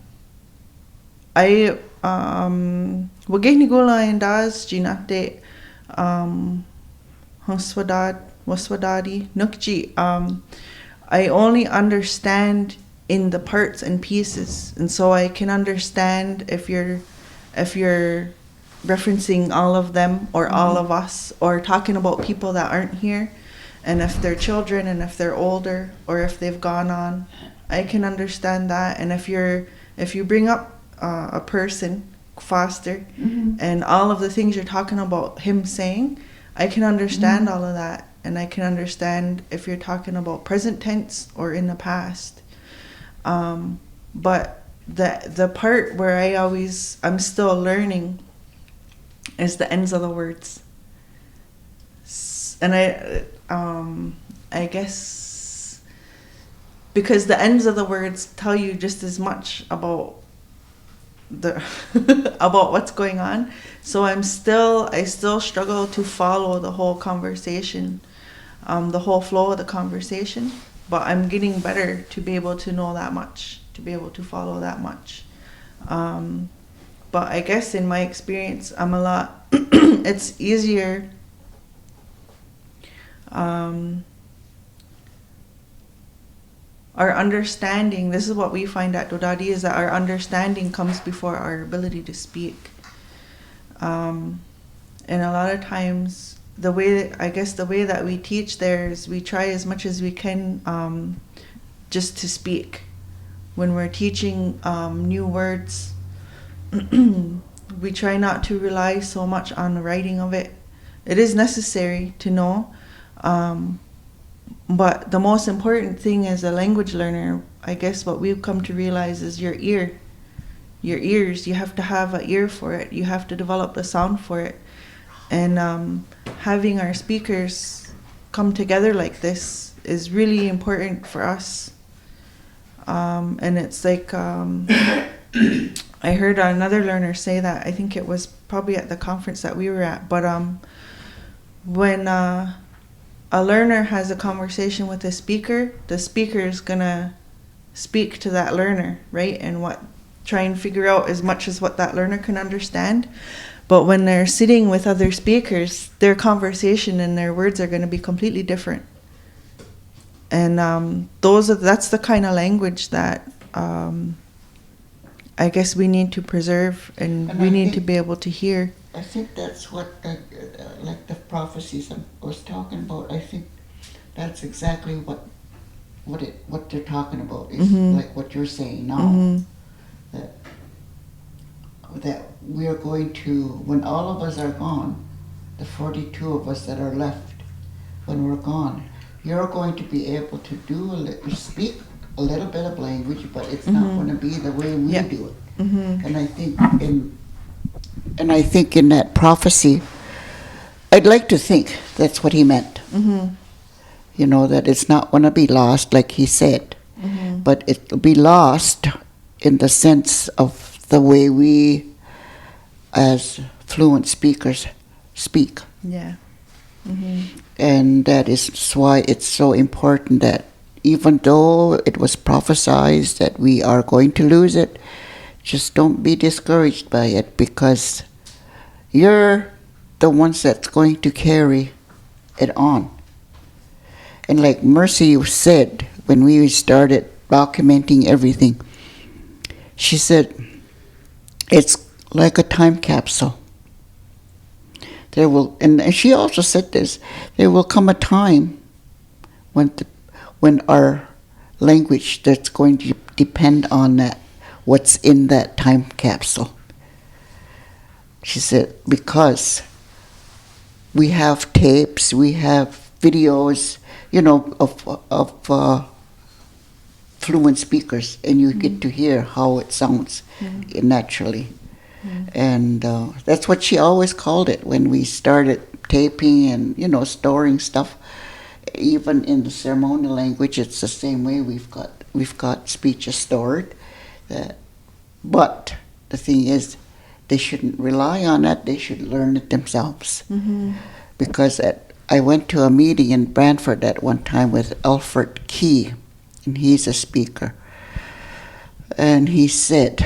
Wagehnigola and das jinate waswadadi nukji. I only understand in the parts and pieces, and so I can understand if you're referencing all of them or all of us, or talking about people that aren't here, and if they're children and if they're older or if they've gone on, I can understand that. And if you bring up a person, Foster, and all of the things you're talking about him saying, I can understand all of that, and I can understand if you're talking about present tense or in the past. But the part where I'm still learning is the ends of the words. And I guess because the ends of the words tell you just as much about about what's going on. So I still struggle to follow the whole conversation, the whole flow of the conversation, but I'm getting better to be able to know that much, to be able to follow that much. But I guess in my experience, I'm a lot it's easier our understanding, this is what we find at Dodadi, is that our understanding comes before our ability to speak. And a lot of times, the way that we teach there is we try as much as we can just to speak. When we're teaching new words, we try not to rely so much on the writing of it. It is necessary to know, but the most important thing as a language learner, I guess what we've come to realize is your ear. Your ears, you have to have an ear for it. You have to develop the sound for it. And having our speakers come together like this is really important for us. And it's like, I heard another learner say that, I think it was probably at the conference that we were at, but when a learner has a conversation with the speaker is gonna speak to that learner, right? And try and figure out as much as what that learner can understand. But when they're sitting with other speakers, their conversation and their words are gonna be completely different. And that's the kind of language that I guess we need to preserve, and we need to be able to hear. I think that's what, like the prophecies I was talking about. I think that's exactly what they're talking about. Is like what you're saying now. That we are going to, when all of us are gone, the 42 of us that are left, when we're gone, you're going to be able to speak a little bit of language, but it's not going to be the way we do it. And I think in that prophecy, I'd like to think that's what he meant. You know, that it's not going to be lost like he said, but it'll be lost in the sense of the way we as fluent speakers speak. Yeah. And that is why it's so important that even though it was prophesied that we are going to lose it, just don't be discouraged by it, because you're the ones that's going to carry it on. And like Mercy said when we started documenting everything, she said, it's like a time capsule. There will, and she also said this, there will come a time when our language that's going to depend on that what's in that time capsule. She said, because we have tapes, we have videos, of fluent speakers, and you get to hear how it sounds naturally. And that's what she always called it when we started taping and, storing stuff. Even in the ceremonial language, it's the same way. We've got speeches stored. But the thing is, they shouldn't rely on it. They should learn it themselves. Because I went to a meeting in Brantford at one time with Alfred Key, and he's a speaker. And he said,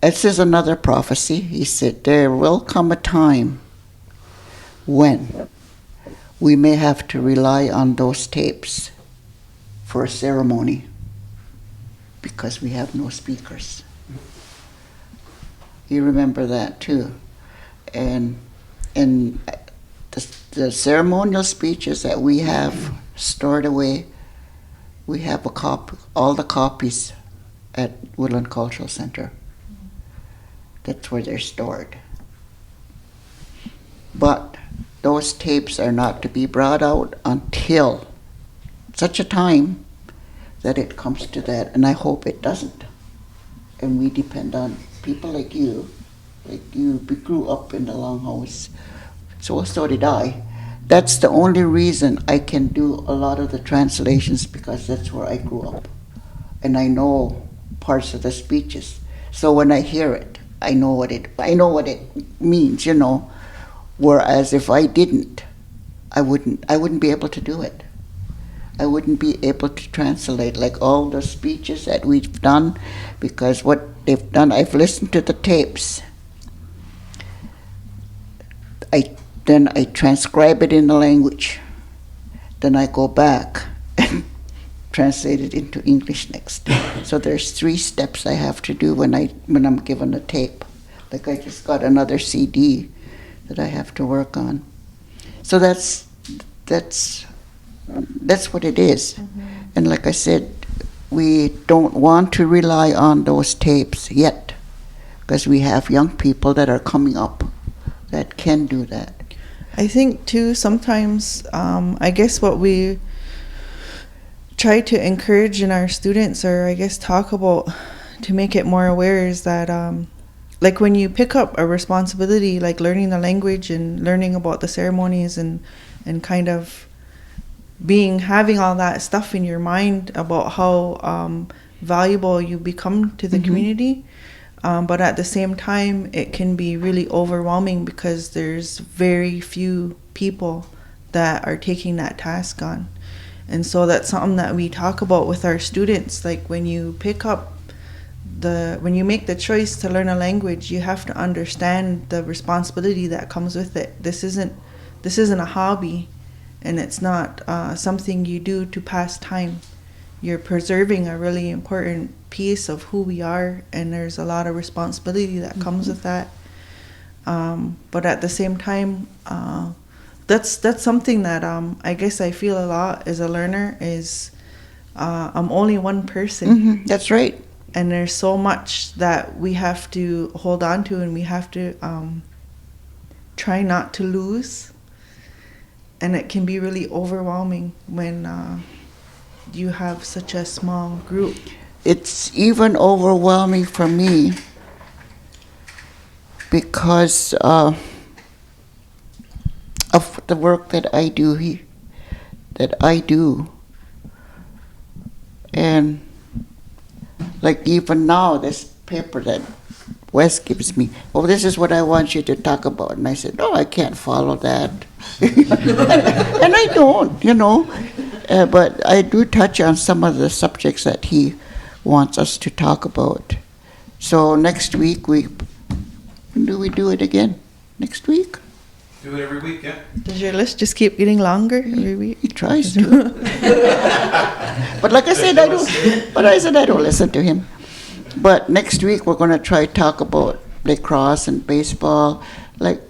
this is another prophecy. He said, there will come a time when we may have to rely on those tapes for a ceremony because we have no speakers. You remember that too. And the ceremonial speeches that we have stored away, we have all the copies at Woodland Cultural Center. That's where they're stored. But those tapes are not to be brought out until such a time that it comes to that, and I hope it doesn't. And we depend on people like you. We grew up in the Longhouse, so did I. That's the only reason I can do a lot of the translations, because that's where I grew up. And I know parts of the speeches. So when I hear it, I know what it means, Whereas if I didn't, I wouldn't be able to do it. I wouldn't be able to translate like all the speeches that we've done, because what they've done, I've listened to the tapes. Then I transcribe it in the language. Then I go back and translate it into English next. So there's 3 steps I have to do when I'm given a tape. Like I just got another CD that I have to work on. So that's what it is. And like I said, we don't want to rely on those tapes yet, because we have young people that are coming up that can do that. I think too, sometimes, I guess what we try to encourage in our students, or I guess talk about to make it more aware, is that like when you pick up a responsibility like learning the language and learning about the ceremonies and kind of having all that stuff in your mind about how valuable you become to the community, but at the same time it can be really overwhelming because there's very few people that are taking that task on. And so that's something that we talk about with our students. Like when you when you make the choice to learn a language, you have to understand the responsibility that comes with it. This isn't a hobby, and it's not something you do to pass time. You're preserving a really important piece of who we are, and there's a lot of responsibility that comes with that. But at the same time, that's something that I guess I feel a lot as a learner is I'm only one person. That's right. And there's so much that we have to hold on to, and we have to try not to lose. And it can be really overwhelming when you have such a small group. It's even overwhelming for me because of the work that I do and like even now, this paper that Wes gives me, this is what I want you to talk about. And I said, no, I can't follow that. And I don't, but I do touch on some of the subjects that he wants us to talk about. So next week, when do we do it again? Next week? Do it every week, yeah. Does your list just keep getting longer every week? He tries to. But like I said, I don't listen to him. But next week we're going to try to talk about lacrosse and baseball. Like,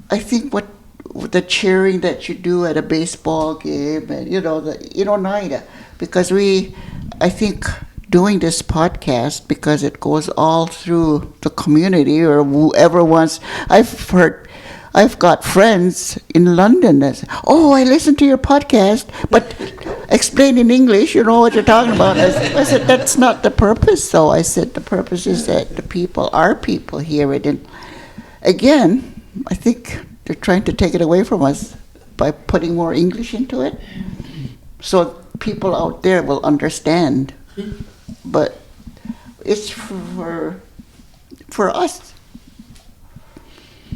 I think what the cheering that you do at a baseball game, and in Oneida, because I think doing this podcast because it goes all through the community or whoever wants. I've got friends in London that say, "Oh, I listen to your podcast, but explain in English, you know what you're talking about." I said, "That's not the purpose, though." I said, "The purpose is that our people hear it." And again, I think they're trying to take it away from us by putting more English into it, so people out there will understand. But it's for us.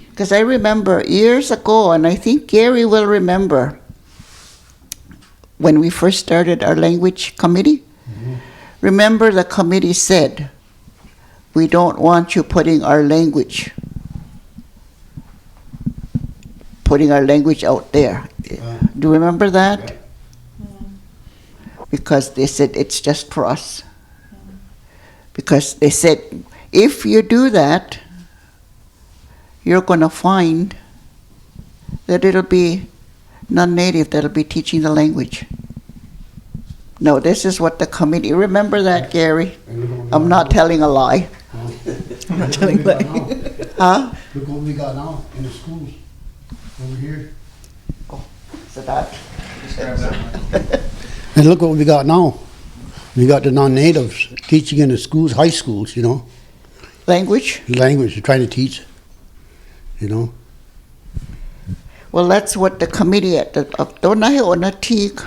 Because I remember years ago, and I think Gary will remember, when we first started our language committee. Mm-hmm. Remember, the committee said, "We don't want you putting our language out there." Do you remember that? Yeah. Because they said it's just for us. Because they said, if you do that, you're going to find that it'll be non-native that'll be teaching the language. No, this is what the committee, remember that, Gary? I'm not telling a lie. I'm not telling a lie. Huh? Look what we got now in the schools over here. Oh, so that. And look what we got now. We got the non-natives teaching in the schools, high schools, you know. Language? Language, they're trying to teach, you know. Well, that's what the committee at the Oneida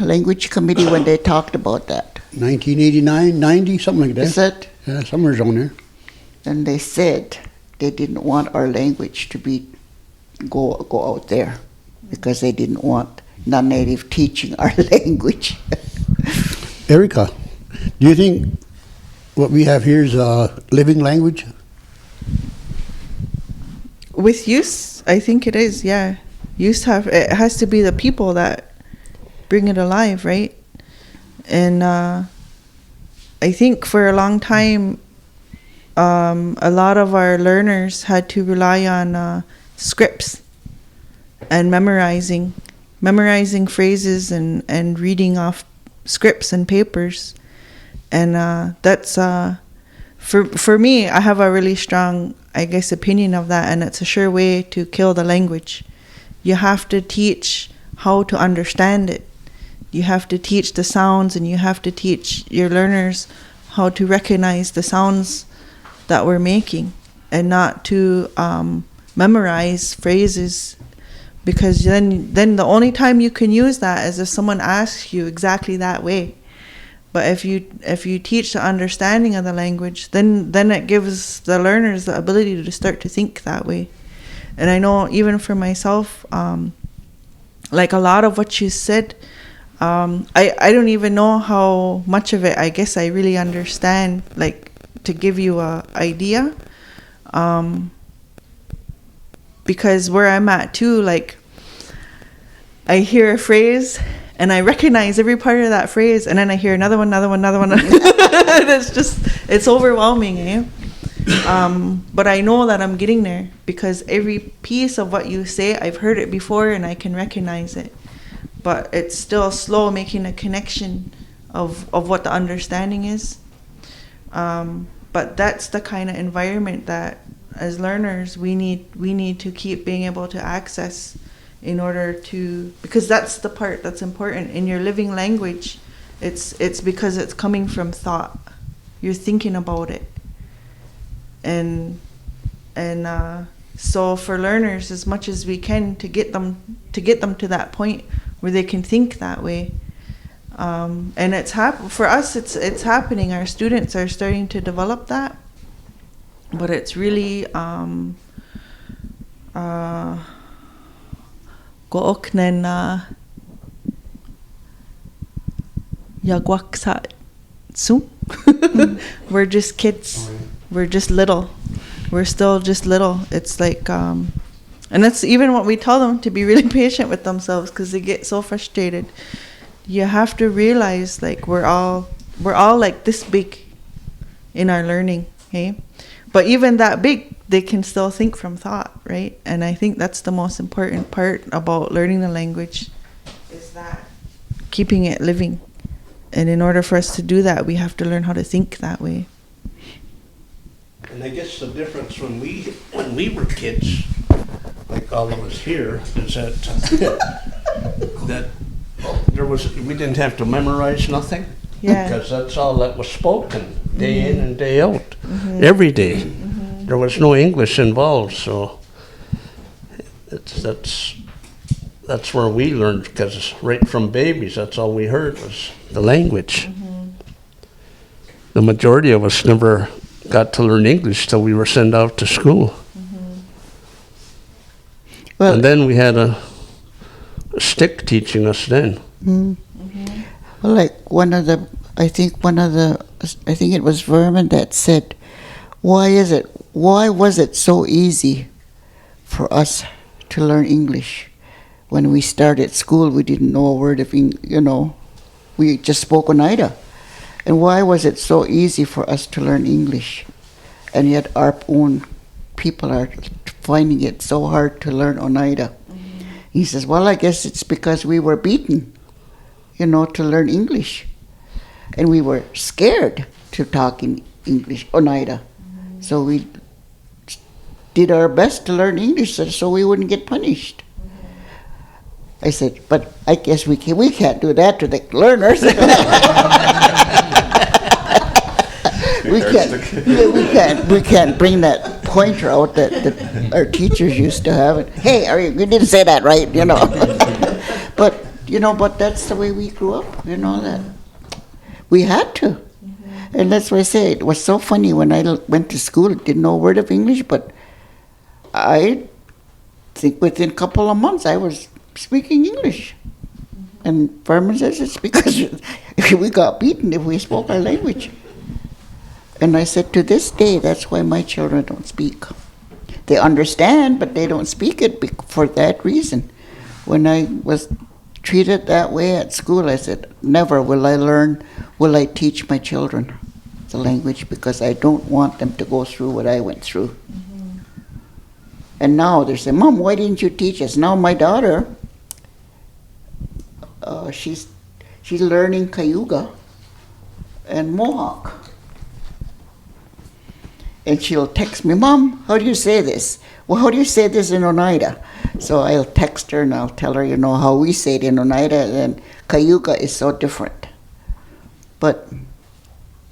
language committee, when they talked about that. 1989, 90, something like that. Is that? Yeah, somewhere's on there. And they said they didn't want our language to go out there because they didn't want non-native teaching our language. Erica, do you think what we have here is a living language? With use, I think it is, yeah. It has to be the people that bring it alive, right? And I think for a long time, a lot of our learners had to rely on scripts and memorizing phrases and reading off scripts and papers. And that's for me, I have a really strong, I guess, opinion of that, and it's a sure way to kill the language. You have to teach how to understand it. You have to teach the sounds, and you have to teach your learners how to recognize the sounds that we're making, and not to memorize phrases, because then the only time you can use that is if someone asks you exactly that way. But if you teach the understanding of the language, then it gives the learners the ability to start to think that way. And I know even for myself, like a lot of what you said, I don't even know how much of it I guess I really understand, like to give you a idea. Because where I'm at too, like I hear a phrase and I recognize every part of that phrase, and then I hear another one. It's overwhelming, eh? But I know that I'm getting there because every piece of what you say, I've heard it before and I can recognize it. But it's still slow making a connection of what the understanding is. But that's the kind of environment that as learners we need to keep being able to access in order to, because that's the part that's important in your living language. It's because it's coming from thought. You're thinking about it. And so for learners, as much as we can to get them to that point where they can think that way, and it's for us. It's happening. Our students are starting to develop that, but it's really gooknen yagwaksa su. We're just kids. We're just little. We're still just little. It's like, and that's even what we tell them, to be really patient with themselves because they get so frustrated. You have to realize, like, we're all like this big in our learning, okay? But even that big, they can still think from thought, right? And I think that's the most important part about learning the language, is that keeping it living And in order for us to do that, we have to learn how to think that way. And I guess the difference when we were kids, like all of us here, is that we didn't have to memorize nothing. Yeah. Because that's all that was spoken day in and day out, every day. There was no English involved, so that's where we learned, because right from babies, that's all we heard was the language. The majority of us never got to learn English till we were sent out to school. Well, And then we had a stick teaching us then. well, like I think it was Vermin that said, why was it so easy for us to learn English? When we started school, we didn't know a word of English, we just spoke Oneida. And why was it so easy for us to learn English? And yet our own people are finding it so hard to learn Oneida. He says, well, I guess it's because we were beaten, to learn English. And we were scared to talk in English, Oneida. So we did our best to learn English so we wouldn't get punished. I said, but I guess we can't do that to the learners. we can't bring that pointer out that our teachers used to have. It. Hey, you didn't say that right, But that's the way we grew up, that we had to. And that's why I say it was so funny when I went to school, didn't know a word of English, but I think within a couple of months I was speaking English. And Furman says it's because we got beaten if we spoke our language. And I said, to this day, that's why my children don't speak. They understand, but they don't speak it for that reason. When I was treated that way at school, I said, never will I teach my children the language, because I don't want them to go through what I went through. And now they say, Mom, why didn't you teach us? Now my daughter, she's learning Cayuga and Mohawk. And she'll text me, Mom, how do you say this? Well, how do you say this in Oneida? So I'll text her and I'll tell her, how we say it in Oneida, and Cayuga is so different. But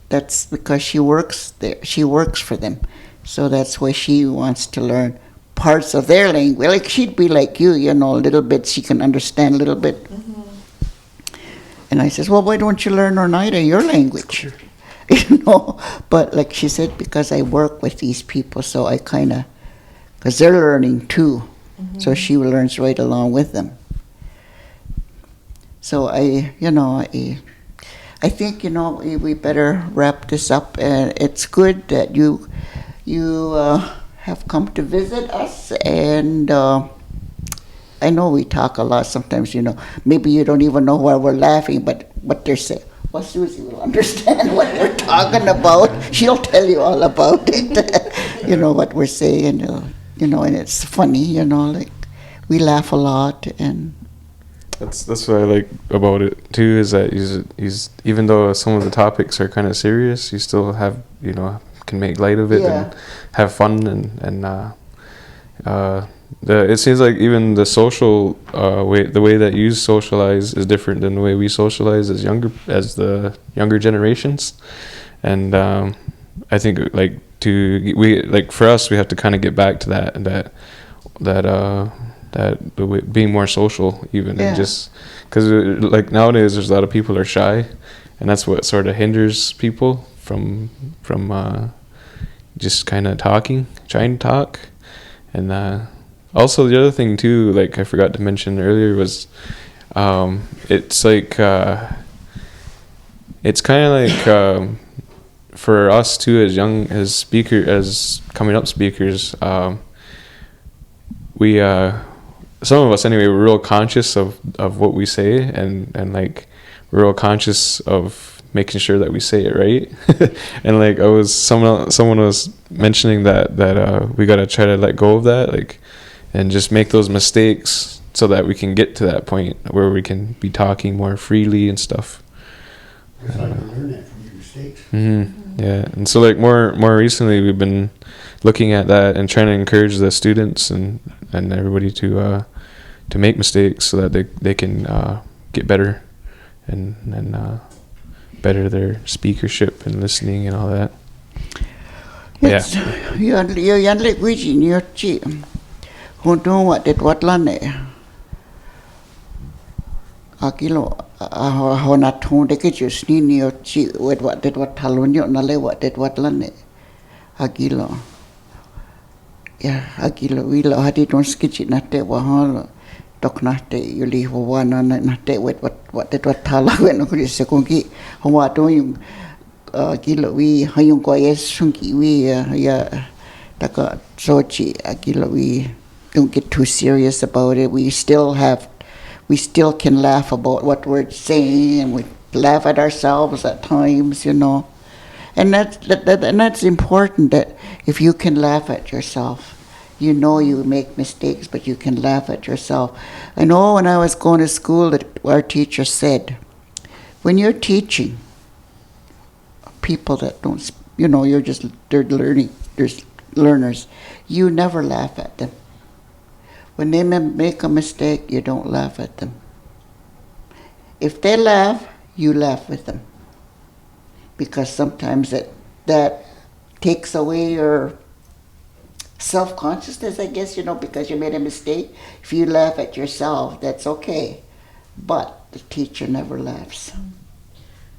that's because she works there. She works for them. So that's why she wants to learn parts of their language. Like she'd be like you, a little bit. She can understand a little bit. And I says, well, why don't you learn Oneida, your language? But like she said, because I work with these people, so I because they're learning too. So she learns right along with them. So I think, we better wrap this up. And it's good that you have come to visit us. And I know we talk a lot sometimes, maybe you don't even know why we're laughing, but what they're saying. Well, Susie will understand what we're talking about. She'll tell you all about it, what we're saying, and it's funny, like we laugh a lot. And that's what I like about it too, is that he's even though some of the topics are kind of serious, you still have, can make light of it and have fun and it seems like even the social the way that you socialize is different than the way we socialize as the younger generations, and I think for us we have to kind of get back to that the way, being more social even, and just because like nowadays there's a lot of people are shy, and that's what sort of hinders people from just kind of trying to talk. And also the other thing too, like I forgot to mention earlier, was it's like it's kind of like for us too, as coming up speakers, we some of us anyway, we're real conscious of what we say, and like we're real conscious of making sure that we say it right. And like someone was mentioning that we gotta try to let go of that, like, and just make those mistakes so that we can get to that point where we can be talking more freely and stuff. That's how you learn that from your mistakes. Yeah, and so like more recently, we've been looking at that and trying to encourage the students and everybody to make mistakes so that they can get better and better their speakership and listening and all that. Yeah. Yo yan le quy nhiều chị. Hôn đông what lan nè. Akilo hona thon de ke just ni nhiều chị what talon yo na le what lan nè. Akilo. Ya akilo we lo hadi don skitch na te wa ha tok na te yuli ho wa na te what thala we no ku se kon ki ho wa to yung kilo we hayung ko yes sunki we ya taka sochi kilo we don't get too serious about it. We still can laugh about what we're saying, and we laugh at ourselves at times, and that's important, that if you can laugh at yourself, you make mistakes, but you can laugh at yourself. I know when I was going to school that our teacher said, when you're teaching people that don't, they're learning, there's learners, you never laugh at them. When they make a mistake, you don't laugh at them. If they laugh, you laugh with them. Because sometimes that takes away your self-consciousness, I guess, because you made a mistake. If you laugh at yourself, that's okay. But the teacher never laughs.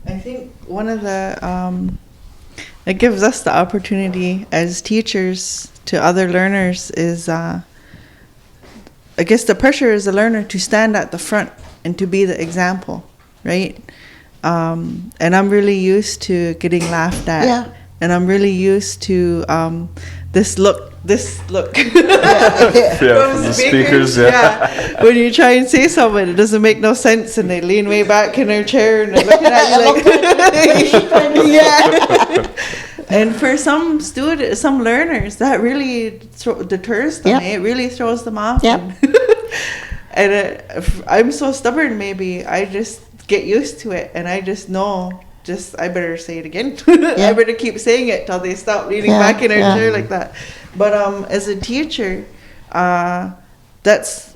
I think one of the, it gives us the opportunity as teachers to other learners is, I guess the pressure is the learner to stand at the front and to be the example, right? And I'm really used to getting laughed at. Yeah. And I'm really used to this look. Yeah, from the speakers, yeah. When you try and say something, it doesn't make no sense, and they lean way back in their chair and they're looking at you like, yeah. And for some learners, that really deters them. Yep. It really throws them off. Yep. And I'm so stubborn, maybe I just get used to it, and I just know, I better say it again. I better keep saying it till they stop leaning back in their chair like that. But as a teacher, that's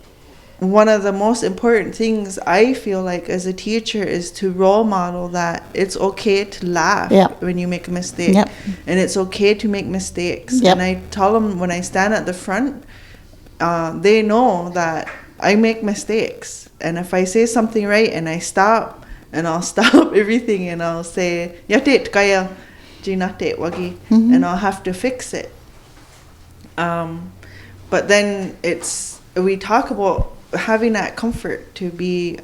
one of the most important things I feel like as a teacher is to role model that it's okay to laugh when you make a mistake. Yep. And it's okay to make mistakes. Yep. And I tell them when I stand at the front, they know that I make mistakes. And if I say something right and I stop, and I'll stop everything and I'll say, Yatit kaya, jinate wagi, and I'll have to fix it. But then we talk about having that comfort to be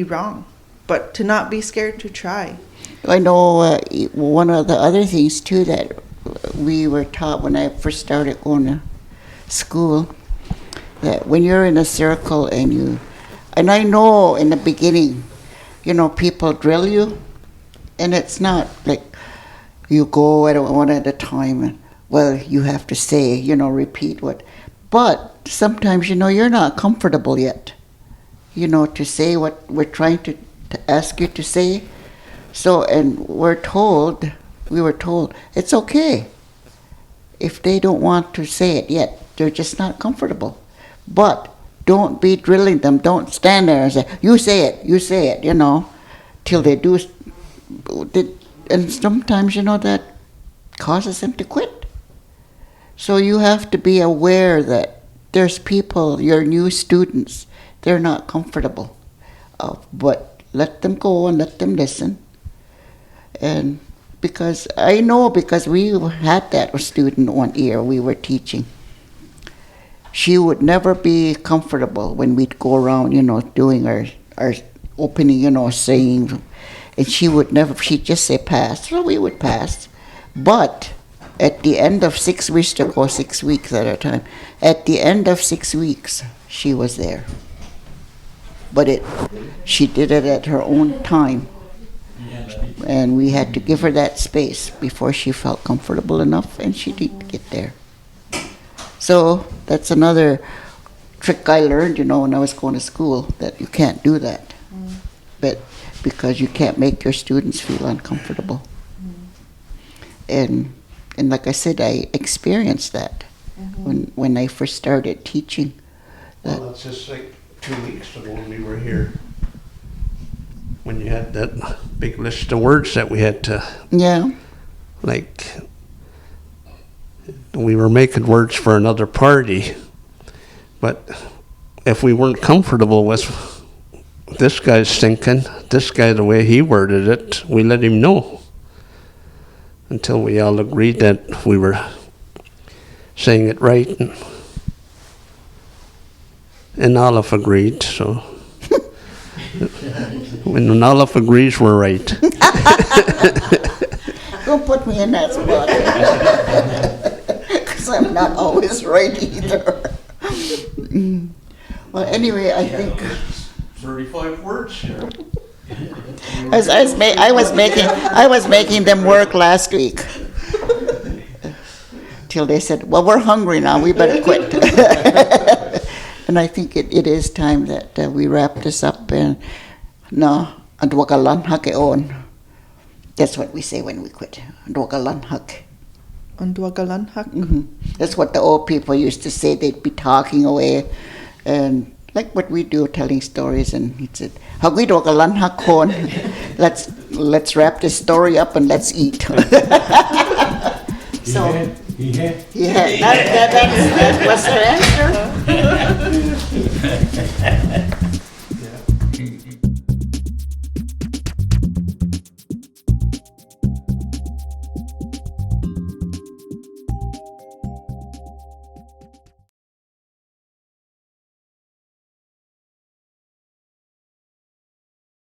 wrong, but to not be scared to try. I know one of the other things too that we were taught when I first started going to school, that when you're in a circle and I know in the beginning, people drill you, and it's not like you go at one at a time and, well, you have to say, repeat what. But sometimes, you're not comfortable yet, to say what we're trying to ask you to say. So, and we were told, it's okay if they don't want to say it yet. They're just not comfortable. But don't be drilling them. Don't stand there and say, you say it, till they do. And sometimes, that causes them to quit. So you have to be aware that there's people, your new students, they're not comfortable. But let them go and let them listen. And because we had that student one year we were teaching. She would never be comfortable when we'd go around, doing our opening, saying, and she'd just say pass. So we would pass. But at the end of 6 weeks, to go 6 weeks at a time, at the end of 6 weeks, she was there. But she did it at her own time. And we had to give her that space before she felt comfortable enough, and she did get there. So that's another trick I learned, when I was going to school, that you can't do that. But because you can't make your students feel uncomfortable. And like I said, I experienced that when I first started teaching. Well, that's just like 2 weeks ago when we were here. When you had that big list of words that we had to, Yeah. like, we were making words for another party, but if we weren't comfortable with this guy's thinking, this guy, the way he worded it, we let him know. Until we all agreed that we were saying it right. And Olive agreed, so. When Olive agrees, we're right. Don't put me in that spot. Because I'm not always right either. Well, anyway, I think 35 words here. I was making them work last week. Till they said, well, we're hungry now, we better quit. And I think it is time that we wrap this up. And no, andwakalan hake on. That's what we say when we quit. Andwakalan hake. That's what the old people used to say. They'd be talking away, and like what we do, telling stories. And he said, "Hagwidwakalan hakon." Let's wrap this story up and let's eat. So yeah, that was her answer.